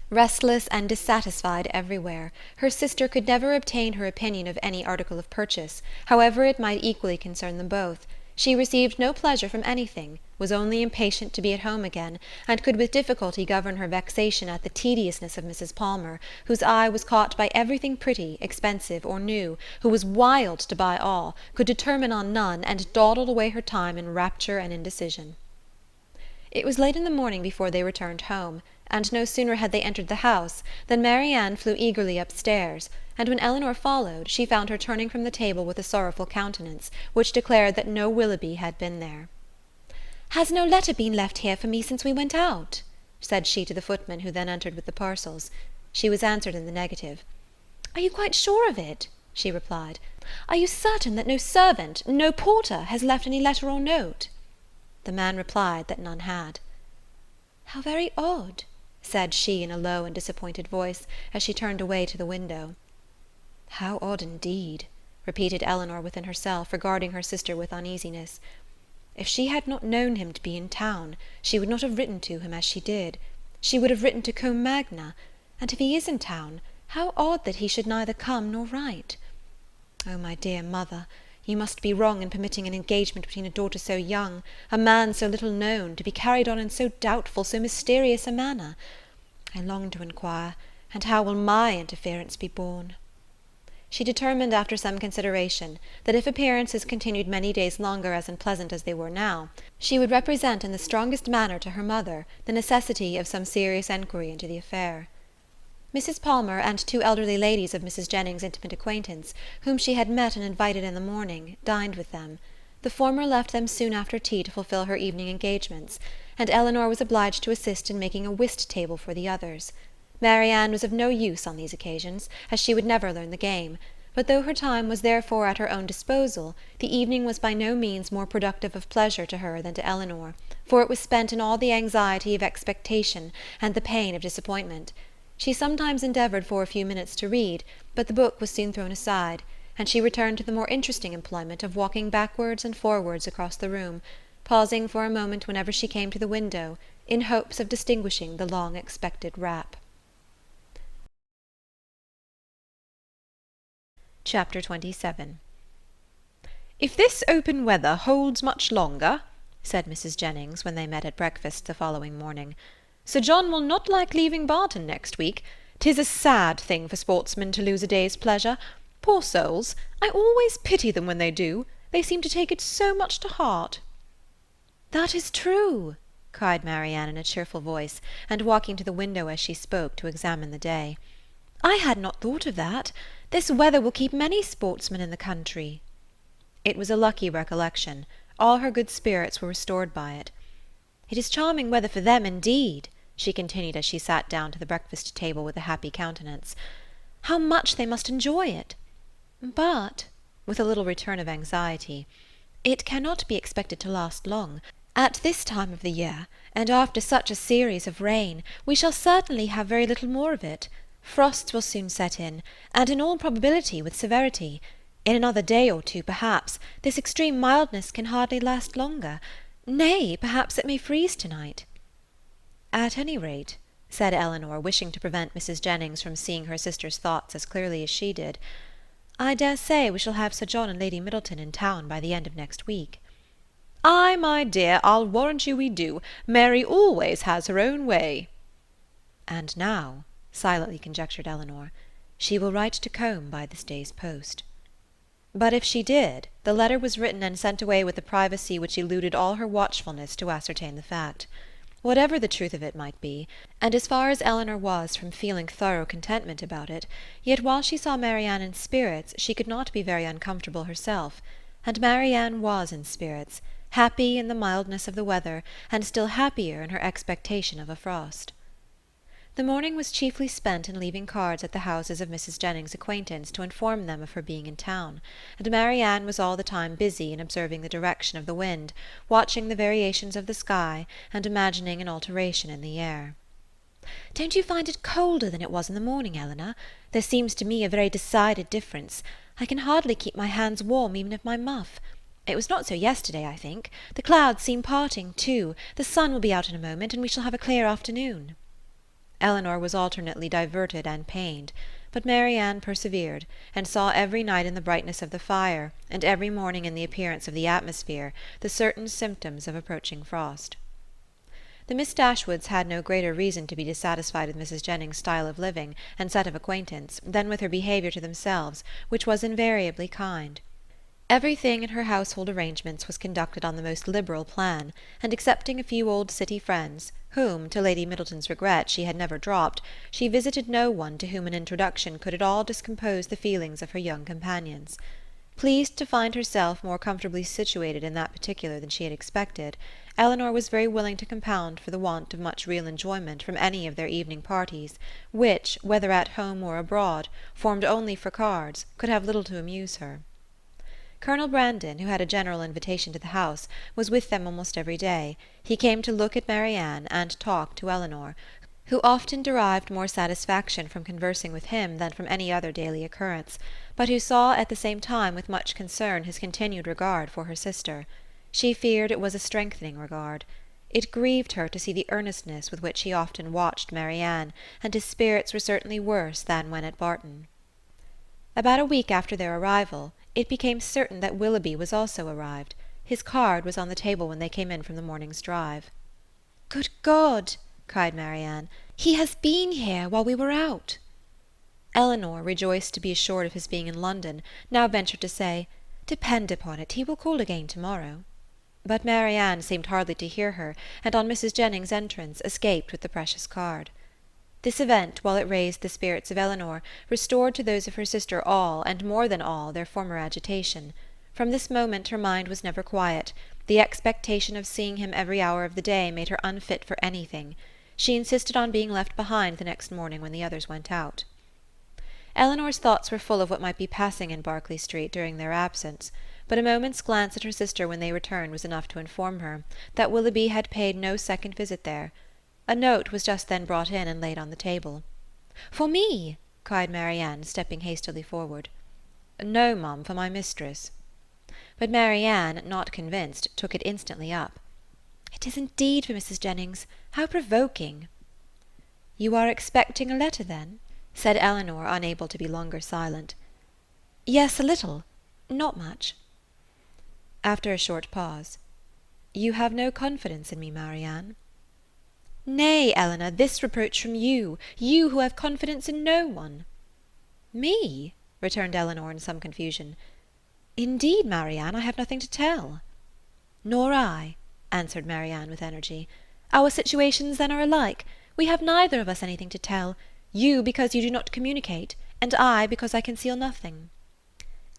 Restless and dissatisfied everywhere, her sister could never obtain her opinion of any article of purchase, however it might equally concern them both. She received no pleasure from anything, was only impatient to be at home again, and could with difficulty govern her vexation at the tediousness of Mrs. Palmer, whose eye was caught by everything pretty, expensive, or new, who was wild to buy all, could determine on none, and dawdled away her time in rapture and indecision. It was late in the morning before they returned home, and no sooner had they entered the house than Marianne flew eagerly upstairs, and when Elinor followed, she found her turning from the table with a sorrowful countenance, which declared that no Willoughby had been there. "Has no letter been left here for me since we went out?" said she to the footman who then entered with the parcels. She was answered in the negative. "Are you quite sure of it?" she replied. "Are you certain that no servant, no porter, has left any letter or note?" The man replied that none had. "How very odd," said she in a low and disappointed voice, as she turned away to the window. "How odd indeed," repeated Elinor within herself, regarding her sister with uneasiness. If she had not known him to be in town, she would not have written to him as she did. She would have written to Combe Magna, and if he is in town, how odd that he should neither come nor write. Oh, my dear mother, You must be wrong in permitting an engagement between a daughter so young, a man so little known, to be carried on in so doubtful, so mysterious a manner. I long to inquire, and how will my interference be borne?" She determined, after some consideration, that if appearances continued many days longer as unpleasant as they were now, she would represent in the strongest manner to her mother the necessity of some serious enquiry into the affair. Mrs. Palmer and two elderly ladies of Mrs. Jennings's intimate acquaintance, whom she had met and invited in the morning, dined with them. The former left them soon after tea to fulfil her evening engagements, and Elinor was obliged to assist in making a whist table for the others. Marianne was of no use on these occasions, as she would never learn the game, but though her time was therefore at her own disposal, the evening was by no means more productive of pleasure to her than to Elinor, for it was spent in all the anxiety of expectation and the pain of disappointment. She sometimes endeavoured for a few minutes to read, but the book was soon thrown aside, and she returned to the more interesting employment of walking backwards and forwards across the room, pausing for a moment whenever she came to the window, in hopes of distinguishing the long-expected rap. Chapter 27. "If this open weather holds much longer," said Mrs. Jennings, when they met at breakfast the following morning, "Sir John will not like leaving Barton next week. 'Tis a sad thing for sportsmen to lose a day's pleasure. Poor souls! I always pity them when they do. They seem to take it so much to heart." "That is true," cried Marianne in a cheerful voice, and walking to the window as she spoke to examine the day. "I had not thought of that. This weather will keep many sportsmen in the country." It was a lucky recollection. All her good spirits were restored by it. "It is charming weather for them, indeed," she continued as she sat down to the breakfast table with a happy countenance. "How much they must enjoy it! But," with a little return of anxiety, "it cannot be expected to last long. At this time of the year, and after such a series of rain, we shall certainly have very little more of it. Frosts will soon set in, and in all probability with severity. In another day or two, perhaps, this extreme mildness can hardly last longer. Nay, perhaps it may freeze to-night." "At any rate," said Elinor, wishing to prevent Mrs. Jennings from seeing her sister's thoughts as clearly as she did, "I dare say we shall have Sir John and Lady Middleton in town by the end of next week." "Ay, my dear, I'll warrant you we do. Mary always has her own way." "And now," silently conjectured Elinor, "she will write to Combe by this day's post." But if she did, the letter was written and sent away with a privacy which eluded all her watchfulness to ascertain the fact. Whatever the truth of it might be, and as far as Elinor was from feeling thorough contentment about it, yet while she saw Marianne in spirits she could not be very uncomfortable herself, and Marianne was in spirits, happy in the mildness of the weather, and still happier in her expectation of a frost. The morning was chiefly spent in leaving cards at the houses of Mrs. Jennings's acquaintance to inform them of her being in town, and Marianne was all the time busy in observing the direction of the wind, watching the variations of the sky, and imagining an alteration in the air. "Don't you find it colder than it was in the morning, Elinor? There seems to me a very decided difference. I can hardly keep my hands warm even in my muff. It was not so yesterday, I think. The clouds seem parting, too. The sun will be out in a moment, and we shall have a clear afternoon." Elinor was alternately diverted and pained, but Marianne persevered, and saw every night in the brightness of the fire, and every morning in the appearance of the atmosphere, the certain symptoms of approaching frost. The Miss Dashwoods had no greater reason to be dissatisfied with Mrs. Jennings's style of living and set of acquaintance than with her behaviour to themselves, which was invariably kind. Everything in her household arrangements was conducted on the most liberal plan, and excepting a few old city friends, whom, to Lady Middleton's regret, she had never dropped, she visited no one to whom an introduction could at all discompose the feelings of her young companions. Pleased to find herself more comfortably situated in that particular than she had expected, Elinor was very willing to compound for the want of much real enjoyment from any of their evening parties, which, whether at home or abroad, formed only for cards, could have little to amuse her. Colonel Brandon, who had a general invitation to the house, was with them almost every day. He came to look at Marianne and talk to Elinor, who often derived more satisfaction from conversing with him than from any other daily occurrence, but who saw at the same time with much concern his continued regard for her sister. She feared it was a strengthening regard. It grieved her to see the earnestness with which he often watched Marianne, and his spirits were certainly worse than when at Barton. About a week after their arrival, It became certain that Willoughby was also arrived. His card was on the table when they came in from the morning's drive. "Good God!" cried Marianne. "He has been here while we were out." Elinor, rejoiced to be assured of his being in London, now ventured to say, "Depend upon it, he will call again to-morrow." But Marianne seemed hardly to hear her, and on Mrs. Jennings's entrance escaped with the precious card. This event, while it raised the spirits of Elinor, restored to those of her sister all, and more than all, their former agitation. From this moment her mind was never quiet. The expectation of seeing him every hour of the day made her unfit for anything. She insisted on being left behind the next morning when the others went out. Elinor's thoughts were full of what might be passing in Berkeley Street during their absence, but a moment's glance at her sister when they returned was enough to inform her that Willoughby had paid no second visit there. A note was just then brought in and laid on the table. "For me?" cried Marianne, stepping hastily forward. "No, mum, for my mistress." But Marianne, not convinced, took it instantly up. "It is indeed for Mrs. Jennings. How provoking!" "You are expecting a letter, then?" said Elinor, unable to be longer silent. "Yes, a little. Not much." After a short pause. "You have no confidence in me, Marianne?" "Nay, Elinor, this reproach from you, you who have confidence in no one." "Me?" returned Elinor in some confusion. "Indeed, Marianne, I have nothing to tell." "Nor I," answered Marianne with energy. "Our situations then are alike. We have neither of us anything to tell, you because you do not communicate, and I because I conceal nothing."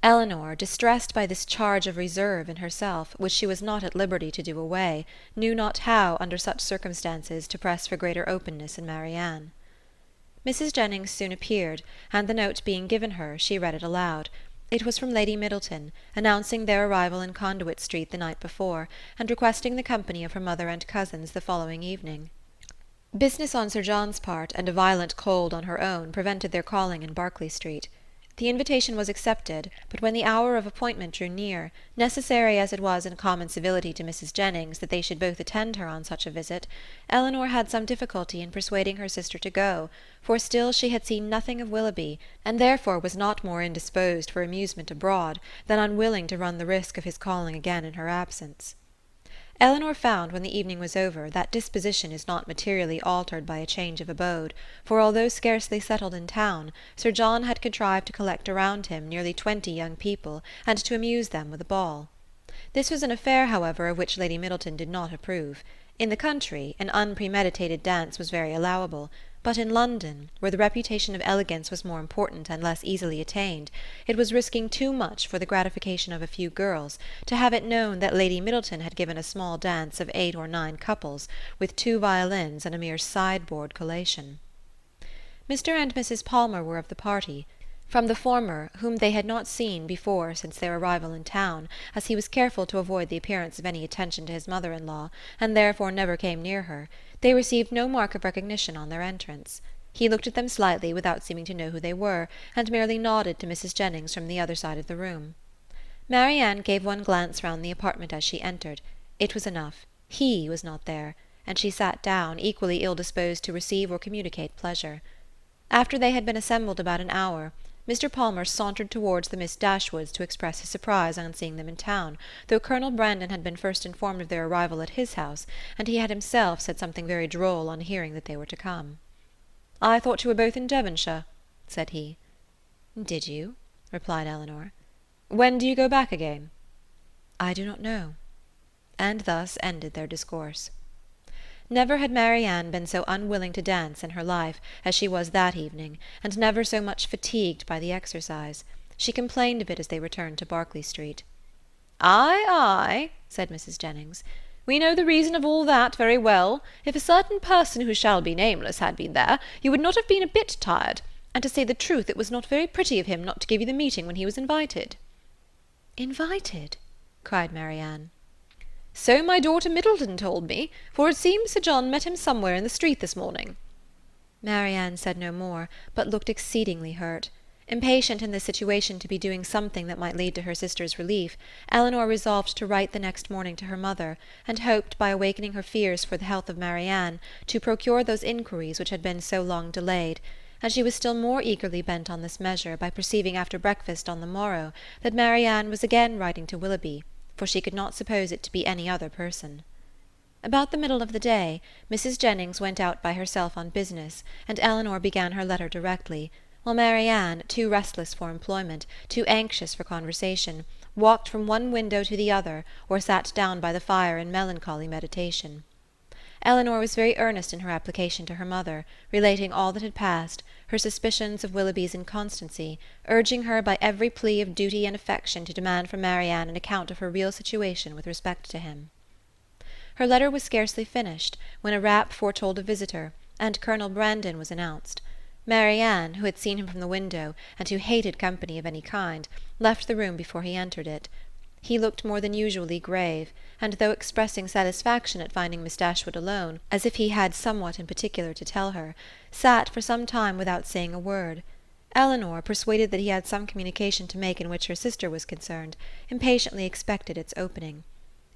Elinor, distressed by this charge of reserve in herself, which she was not at liberty to do away, knew not how, under such circumstances, to press for greater openness in Marianne. Mrs. Jennings soon appeared, and the note being given her, she read it aloud. It was from Lady Middleton, announcing their arrival in Conduit Street the night before, and requesting the company of her mother and cousins the following evening. Business on Sir John's part, and a violent cold on her own, prevented their calling in Berkeley Street. The invitation was accepted, but when the hour of appointment drew near, necessary as it was in common civility to Mrs. Jennings that they should both attend her on such a visit, Elinor had some difficulty in persuading her sister to go, for still she had seen nothing of Willoughby, and therefore was not more indisposed for amusement abroad than unwilling to run the risk of his calling again in her absence. Elinor found, when the evening was over, that disposition is not materially altered by a change of abode, for although scarcely settled in town, Sir John had contrived to collect around him nearly 20 young people, and to amuse them with a ball. This was an affair, however, of which Lady Middleton did not approve. In the country, an unpremeditated dance was very allowable, but in London, where the reputation of elegance was more important and less easily attained, it was risking too much for the gratification of a few girls to have it known that Lady Middleton had given a small dance of 8 or 9 couples, with 2 violins and a mere sideboard collation. Mr. and Mrs. Palmer were of the party. From the former, whom they had not seen before since their arrival in town, as he was careful to avoid the appearance of any attention to his mother-in-law, and therefore never came near her, they received no mark of recognition on their entrance. He looked at them slightly without seeming to know who they were, and merely nodded to Mrs. Jennings from the other side of the room. Marianne gave one glance round the apartment as she entered. It was enough. He was not there, and she sat down, equally ill-disposed to receive or communicate pleasure. After they had been assembled about an hour, Mr. Palmer sauntered towards the Miss Dashwoods to express his surprise on seeing them in town, though Colonel Brandon had been first informed of their arrival at his house, and he had himself said something very droll on hearing that they were to come. "I thought you were both in Devonshire," said he. "Did you?" replied Elinor. "When do you go back again?" "I do not know." And thus ended their discourse. Never had Marianne been so unwilling to dance in her life as she was that evening, and never so much fatigued by the exercise. She complained of it as they returned to Berkeley Street. "Ay, ay," said Mrs. Jennings. "We know the reason of all that very well. If a certain person who shall be nameless had been there, you would not have been a bit tired, and to say the truth it was not very pretty of him not to give you the meeting when he was invited." "Invited?" cried Marianne. "So my daughter Middleton told me, for it seems Sir John met him somewhere in the street this morning." Marianne said no more, but looked exceedingly hurt. Impatient in this situation to be doing something that might lead to her sister's relief, Elinor resolved to write the next morning to her mother, and hoped, by awakening her fears for the health of Marianne, to procure those inquiries which had been so long delayed, and she was still more eagerly bent on this measure by perceiving after breakfast on the morrow that Marianne was again writing to Willoughby, for she could not suppose it to be any other person. About the middle of the day, Mrs. Jennings went out by herself on business, and Elinor began her letter directly, while Marianne, too restless for employment, too anxious for conversation, walked from one window to the other, or sat down by the fire in melancholy meditation. Elinor was very earnest in her application to her mother, relating all that had passed, her suspicions of Willoughby's inconstancy, urging her by every plea of duty and affection to demand from Marianne an account of her real situation with respect to him. Her letter was scarcely finished, when a rap foretold a visitor, and Colonel Brandon was announced. Marianne, who had seen him from the window, and who hated company of any kind, left the room before he entered it. He looked more than usually grave, and though expressing satisfaction at finding Miss Dashwood alone, as if he had somewhat in particular to tell her, sat for some time without saying a word. Elinor, persuaded that he had some communication to make in which her sister was concerned, impatiently expected its opening.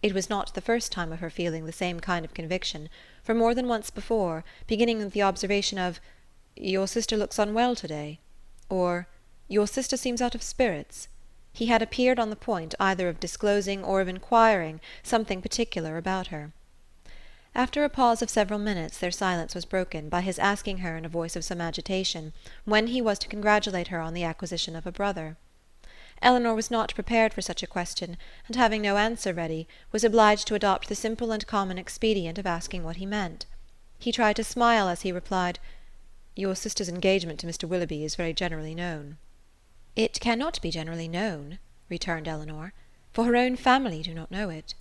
It was not the first time of her feeling the same kind of conviction, for more than once before, beginning with the observation of "Your sister looks unwell to-day," or "Your sister seems out of spirits," he had appeared on the point either of disclosing or of inquiring something particular about her. After a pause of several minutes their silence was broken by his asking her in a voice of some agitation when he was to congratulate her on the acquisition of a brother. Elinor was not prepared for such a question, and having no answer ready, was obliged to adopt the simple and common expedient of asking what he meant. He tried to smile as he replied, "Your sister's engagement to Mr. Willoughby is very generally known." "It cannot be generally known," returned Elinor, "for her own family do not know it."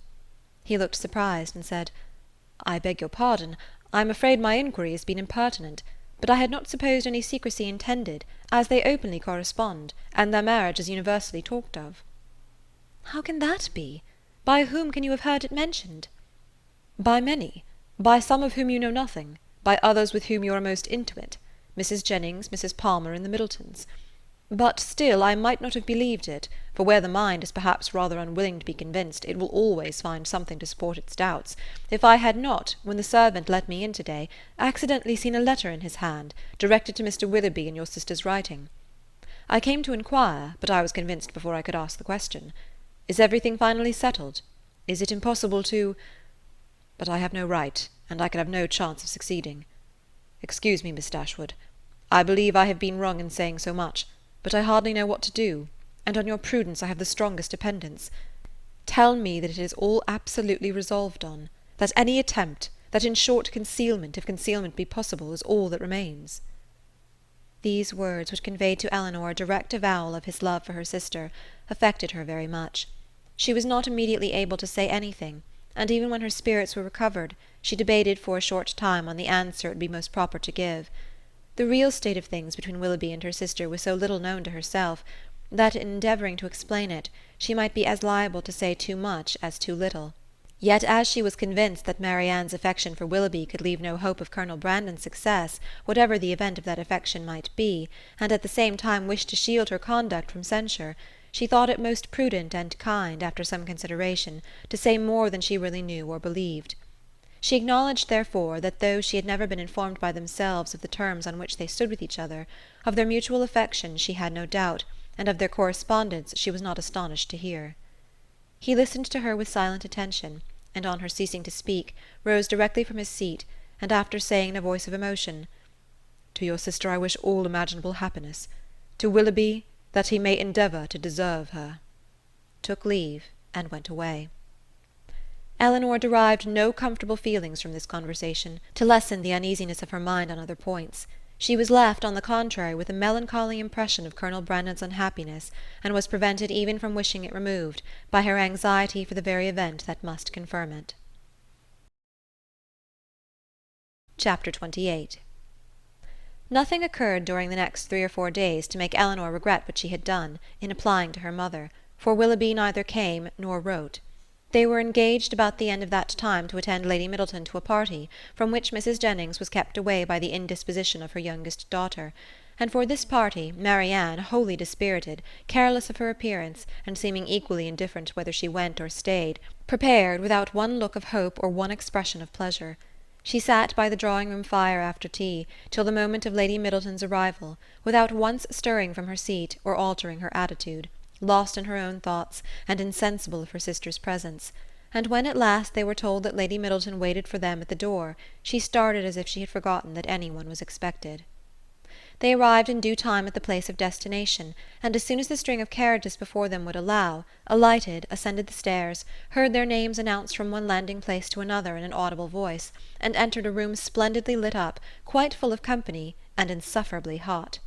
He looked surprised, and said, "I beg your pardon. I am afraid my inquiry has been impertinent, but I had not supposed any secrecy intended, as they openly correspond, and their marriage is universally talked of." "How can that be? By whom can you have heard it mentioned?" "By many. By some of whom you know nothing, by others with whom you are most intimate, Mrs. Jennings, Mrs. Palmer, and the Middletons. But still I might not have believed it, for where the mind is perhaps rather unwilling to be convinced, it will always find something to support its doubts, if I had not, when the servant let me in to-day, accidentally seen a letter in his hand, directed to Mr. Willoughby in your sister's writing. I came to inquire, but I was convinced before I could ask the question. Is everything finally settled? Is it impossible to— But I have no right, and I can have no chance of succeeding. Excuse me, Miss Dashwood. I believe I have been wrong in saying so much, but I hardly know what to do, and on your prudence I have the strongest dependence. Tell me that it is all absolutely resolved on, that any attempt, that in short concealment, if concealment be possible, is all that remains." These words, which conveyed to Elinor a direct avowal of his love for her sister, affected her very much. She was not immediately able to say anything, and even when her spirits were recovered, she debated for a short time on the answer it would be most proper to give. The real state of things between Willoughby and her sister was so little known to herself, that in endeavouring to explain it, she might be as liable to say too much as too little. Yet as she was convinced that Marianne's affection for Willoughby could leave no hope of Colonel Brandon's success, whatever the event of that affection might be, and at the same time wished to shield her conduct from censure, she thought it most prudent and kind, after some consideration, to say more than she really knew or believed. She acknowledged, therefore, that though she had never been informed by themselves of the terms on which they stood with each other, of their mutual affection she had no doubt, and of their correspondence she was not astonished to hear. He listened to her with silent attention, and on her ceasing to speak, rose directly from his seat, and after saying in a voice of emotion, "To your sister I wish all imaginable happiness. To Willoughby, that he may endeavour to deserve her," took leave, and went away. Elinor derived no comfortable feelings from this conversation, to lessen the uneasiness of her mind on other points. She was left, on the contrary, with a melancholy impression of Colonel Brandon's unhappiness, and was prevented even from wishing it removed, by her anxiety for the very event that must confirm it. Chapter 28. Nothing occurred during the next 3 or 4 days to make Elinor regret what she had done, in applying to her mother, for Willoughby neither came nor wrote. They were engaged about the end of that time to attend Lady Middleton to a party, from which Mrs. Jennings was kept away by the indisposition of her youngest daughter, and for this party Marianne, wholly dispirited, careless of her appearance, and seeming equally indifferent whether she went or stayed, prepared, without one look of hope or one expression of pleasure. She sat by the drawing-room fire after tea, till the moment of Lady Middleton's arrival, without once stirring from her seat or altering her attitude, lost in her own thoughts, and insensible of her sister's presence; and when at last they were told that Lady Middleton waited for them at the door, she started as if she had forgotten that any one was expected. They arrived in due time at the place of destination, and as soon as the string of carriages before them would allow, alighted, ascended the stairs, heard their names announced from one landing-place to another in an audible voice, and entered a room splendidly lit up, quite full of company, and insufferably hot.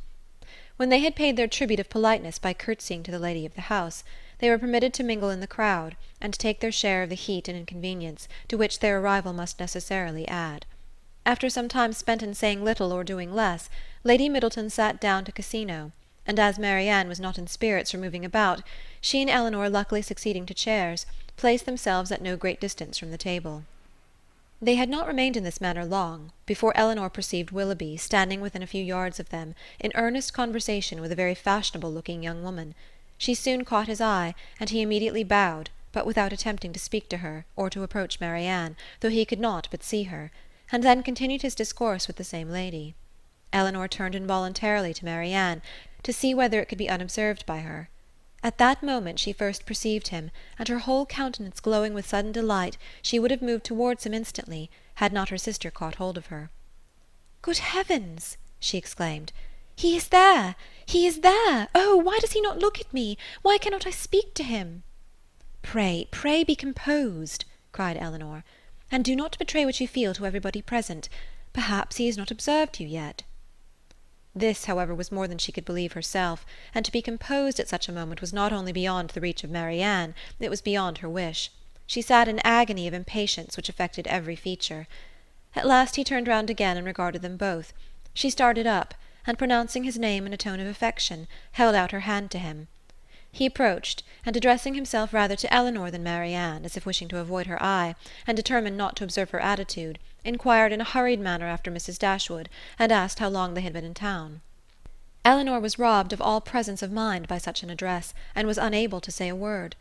When they had paid their tribute of politeness by curtsying to the lady of the house, they were permitted to mingle in the crowd, and take their share of the heat and inconvenience, to which their arrival must necessarily add. After some time spent in saying little or doing less, Lady Middleton sat down to Casino, and as Marianne was not in spirits for moving about, she and Elinor, luckily succeeding to chairs, placed themselves at no great distance from the table. They had not remained in this manner long, before Elinor perceived Willoughby, standing within a few yards of them, in earnest conversation with a very fashionable-looking young woman. She soon caught his eye, and he immediately bowed, but without attempting to speak to her, or to approach Marianne, though he could not but see her, and then continued his discourse with the same lady. Elinor turned involuntarily to Marianne, to see whether it could be unobserved by her. At that moment she first perceived him, and her whole countenance glowing with sudden delight, she would have moved towards him instantly, had not her sister caught hold of her. "Good heavens!" she exclaimed. "He is there! He is there! Oh, why does he not look at me? Why cannot I speak to him?" "Pray, pray be composed," cried Elinor, "and do not betray what you feel to everybody present. Perhaps he has not observed you yet." This, however, was more than she could believe herself, and to be composed at such a moment was not only beyond the reach of Marianne, it was beyond her wish. She sat in agony of impatience which affected every feature. At last he turned round again and regarded them both. She started up, and pronouncing his name in a tone of affection, held out her hand to him. He approached, and addressing himself rather to Elinor than Marianne, as if wishing to avoid her eye, and determined not to observe her attitude, inquired in a hurried manner after Mrs. Dashwood, and asked how long they had been in town. Elinor was robbed of all presence of mind by such an address, and was unable to say a word.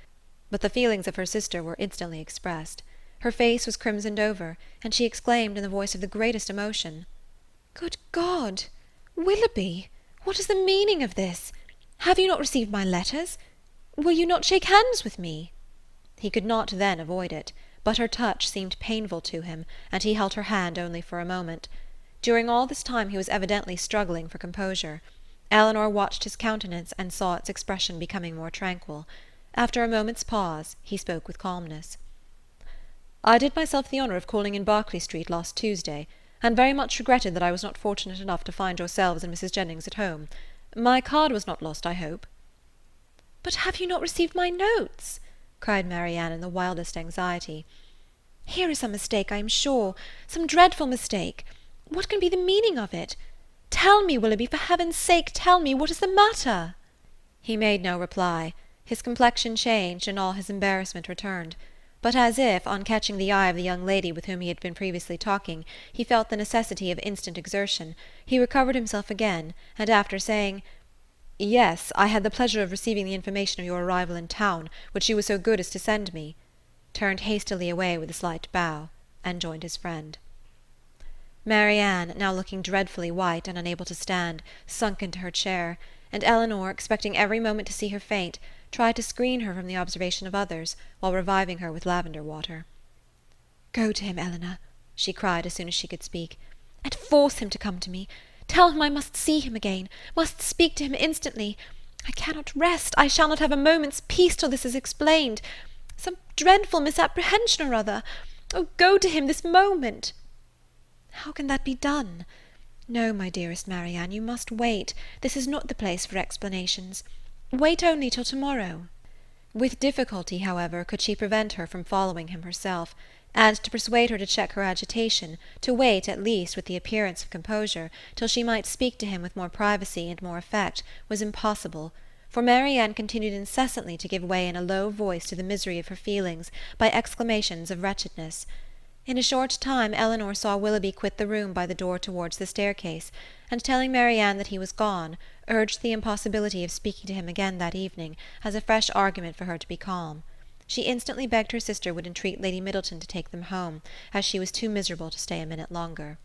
But the feelings of her sister were instantly expressed. Her face was crimsoned over, and she exclaimed in the voice of the greatest emotion, "Good God! Willoughby! What is the meaning of this? Have you not received my letters? Will you not shake hands with me?" He could not then avoid it, but her touch seemed painful to him, and he held her hand only for a moment. During all this time he was evidently struggling for composure. Elinor watched his countenance and saw its expression becoming more tranquil. After a moment's pause, he spoke with calmness. "I did myself the honour of calling in Berkeley Street last Tuesday, and very much regretted that I was not fortunate enough to find yourselves and Mrs. Jennings at home. My card was not lost, I hope." "But have you not received my notes?" cried Marianne in the wildest anxiety. "Here is some mistake, I am sure, some dreadful mistake. What can be the meaning of it? Tell me, Willoughby, for heaven's sake, tell me, what is the matter?" He made no reply. His complexion changed, and all his embarrassment returned. But as if, on catching the eye of the young lady with whom he had been previously talking, he felt the necessity of instant exertion, he recovered himself again, and after saying, "Yes, I had the pleasure of receiving the information of your arrival in town, which you were so good as to send me," turned hastily away with a slight bow, and joined his friend. Marianne, now looking dreadfully white and unable to stand, sunk into her chair, and Elinor, expecting every moment to see her faint, tried to screen her from the observation of others, while reviving her with lavender water. "Go to him, Elinor," she cried as soon as she could speak, "and force him to come to me. Tell him I must see him again, must speak to him instantly. I cannot rest, I shall not have a moment's peace till this is explained. Some dreadful misapprehension or other. Oh, go to him this moment." "How can that be done? No, my dearest Marianne, you must wait. This is not the place for explanations. Wait only till tomorrow." With difficulty, however, could she prevent her from following him herself, and to persuade her to check her agitation, to wait, at least, with the appearance of composure, till she might speak to him with more privacy and more effect, was impossible, for Marianne continued incessantly to give way in a low voice to the misery of her feelings by exclamations of wretchedness. In a short time Elinor saw Willoughby quit the room by the door towards the staircase, and telling Marianne that he was gone, urged the impossibility of speaking to him again that evening, as a fresh argument for her to be calm. She instantly begged her sister would entreat Lady Middleton to take them home, as she was too miserable to stay a minute longer.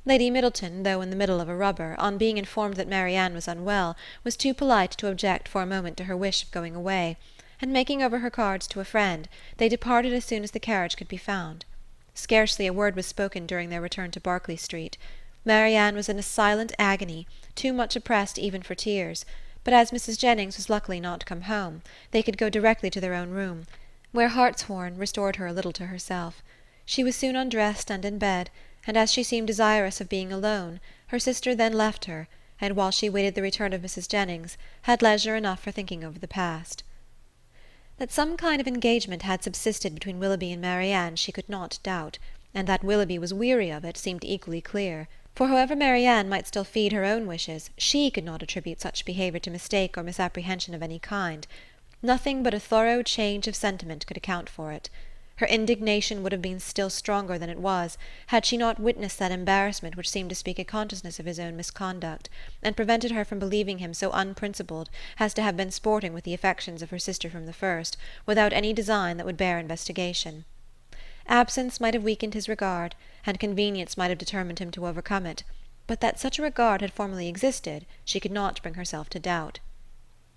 Lady Middleton, though in the middle of a rubber, on being informed that Marianne was unwell, was too polite to object for a moment to her wish of going away, and making over her cards to a friend, they departed as soon as the carriage could be found. Scarcely a word was spoken during their return to Berkeley Street. Marianne was in a silent agony, too much oppressed even for tears, but as Mrs. Jennings was luckily not come home, they could go directly to their own room, where hartshorn restored her a little to herself. She was soon undressed and in bed, and as she seemed desirous of being alone, her sister then left her, and while she waited the return of Mrs. Jennings, had leisure enough for thinking over the past. That some kind of engagement had subsisted between Willoughby and Marianne she could not doubt, and that Willoughby was weary of it seemed equally clear, for however Marianne might still feed her own wishes, she could not attribute such behaviour to mistake or misapprehension of any kind. Nothing but a thorough change of sentiment could account for it. Her indignation would have been still stronger than it was, had she not witnessed that embarrassment which seemed to speak a consciousness of his own misconduct, and prevented her from believing him so unprincipled as to have been sporting with the affections of her sister from the first, without any design that would bear investigation. Absence might have weakened his regard, and convenience might have determined him to overcome it, but that such a regard had formerly existed she could not bring herself to doubt.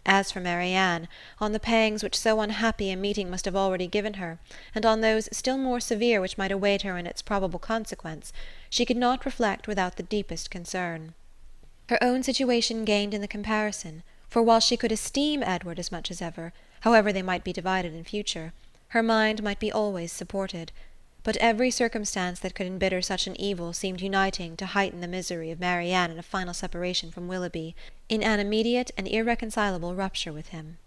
As for Marianne, on the pangs which so unhappy a meeting must have already given her, and on those still more severe which might await her in its probable consequence, she could not reflect without the deepest concern. Her own situation gained in the comparison, for while she could esteem Edward as much as ever, however they might be divided in future, her mind might be always supported, but every circumstance that could embitter such an evil seemed uniting to heighten the misery of Marianne in a final separation from Willoughby, in an immediate and irreconcilable rupture with him.